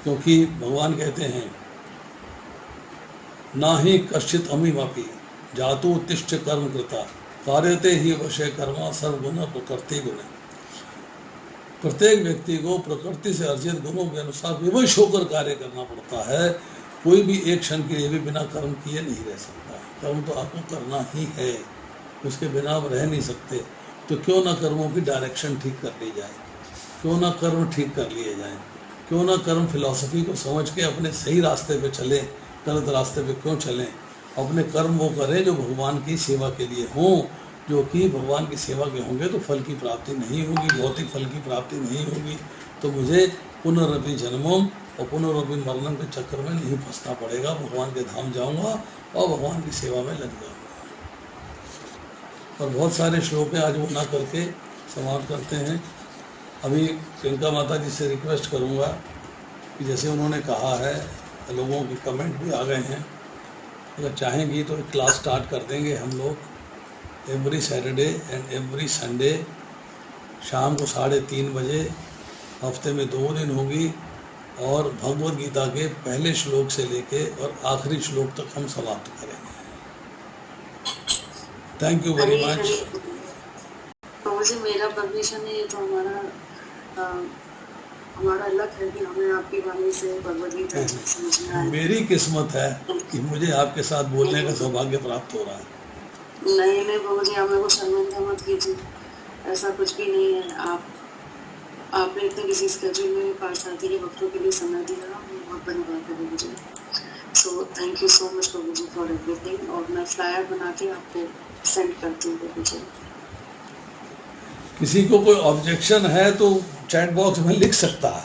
क्योंकि भगवान कहते हैं ना ही कश्चित अमीमपि जातु उत्तिष्ठ कर्म कृता कार्यते ही वशे कर्मा सर्वगुण प्रकृति गुण। प्रत्येक व्यक्ति को प्रकृति से अर्जित गुणों के अनुसार विवश होकर कार्य करना पड़ता है। कोई भी एक क्षण के लिए भी बिना कर्म किए नहीं रह सकता। कर्म तो आपको करना ही है, उसके बिना आप रह नहीं सकते। तो क्यों ना कर्मों की डायरेक्शन ठीक कर ली जाए, क्यों ना कर्म ठीक कर लिए जाए, क्यों ना कर्म फिलॉसफी को समझ के अपने सही रास्ते पे चले, गलत रास्ते पे क्यों चलें। अपने कर्म वो करें जो भगवान की सेवा के लिए हों, जो कि भगवान की सेवा के होंगे तो फल की प्राप्ति नहीं होगी, भौतिक फल की प्राप्ति नहीं होगी। तो मुझे पुनरअपि जन्मों और पुनरअपि मरणों के चक्कर में नहीं फंसना पड़ेगा। भगवान के धाम जाऊंगा और भगवान की सेवा में लग जाऊंगा। और बहुत सारे श्लोक हैं, आज वो ना करके समाप्त करते हैं। अभी प्रियंका माता जी से रिक्वेस्ट करूंगा कि जैसे उन्होंने कहा है, लोगों के कमेंट भी आ गए हैं, अगर चाहेंगी तो एक क्लास स्टार्ट कर देंगे हम लोग every Saturday and every Sunday शाम को 3:30 बजे, हफ्ते में 2 दिन होगी। और भगवद गीता के पहले श्लोक से लेके और आखिरी श्लोक तक हम समाप्त करेंगे। Thank you very much. मुझे मेरा परमिशन है, तो हमारा लक है कि हमें आपकी वाणी से भगवद गीता समझना है। मेरी किस्मत है कि मुझे आपके साथ बोलने का सौभाग्य प्राप्त हो रहा है। नहीं बाबू जी, आप मेरे को शर्मिंदा मत कीजिए, ऐसा कुछ भी नहीं है। आपने इतने किसी स्केड्यूल में पास आती के वक्तों के लिए समय दिया, बहुत बड़ी बात है बाबू जी। So thank you so much Babu ji for everything. और मैं फ्लायर बना के आपको सेंड करती हूँ बाबू जी। किसी को कोई ऑब्जेक्शन है तो चैट बॉक्स में लिख सकता है।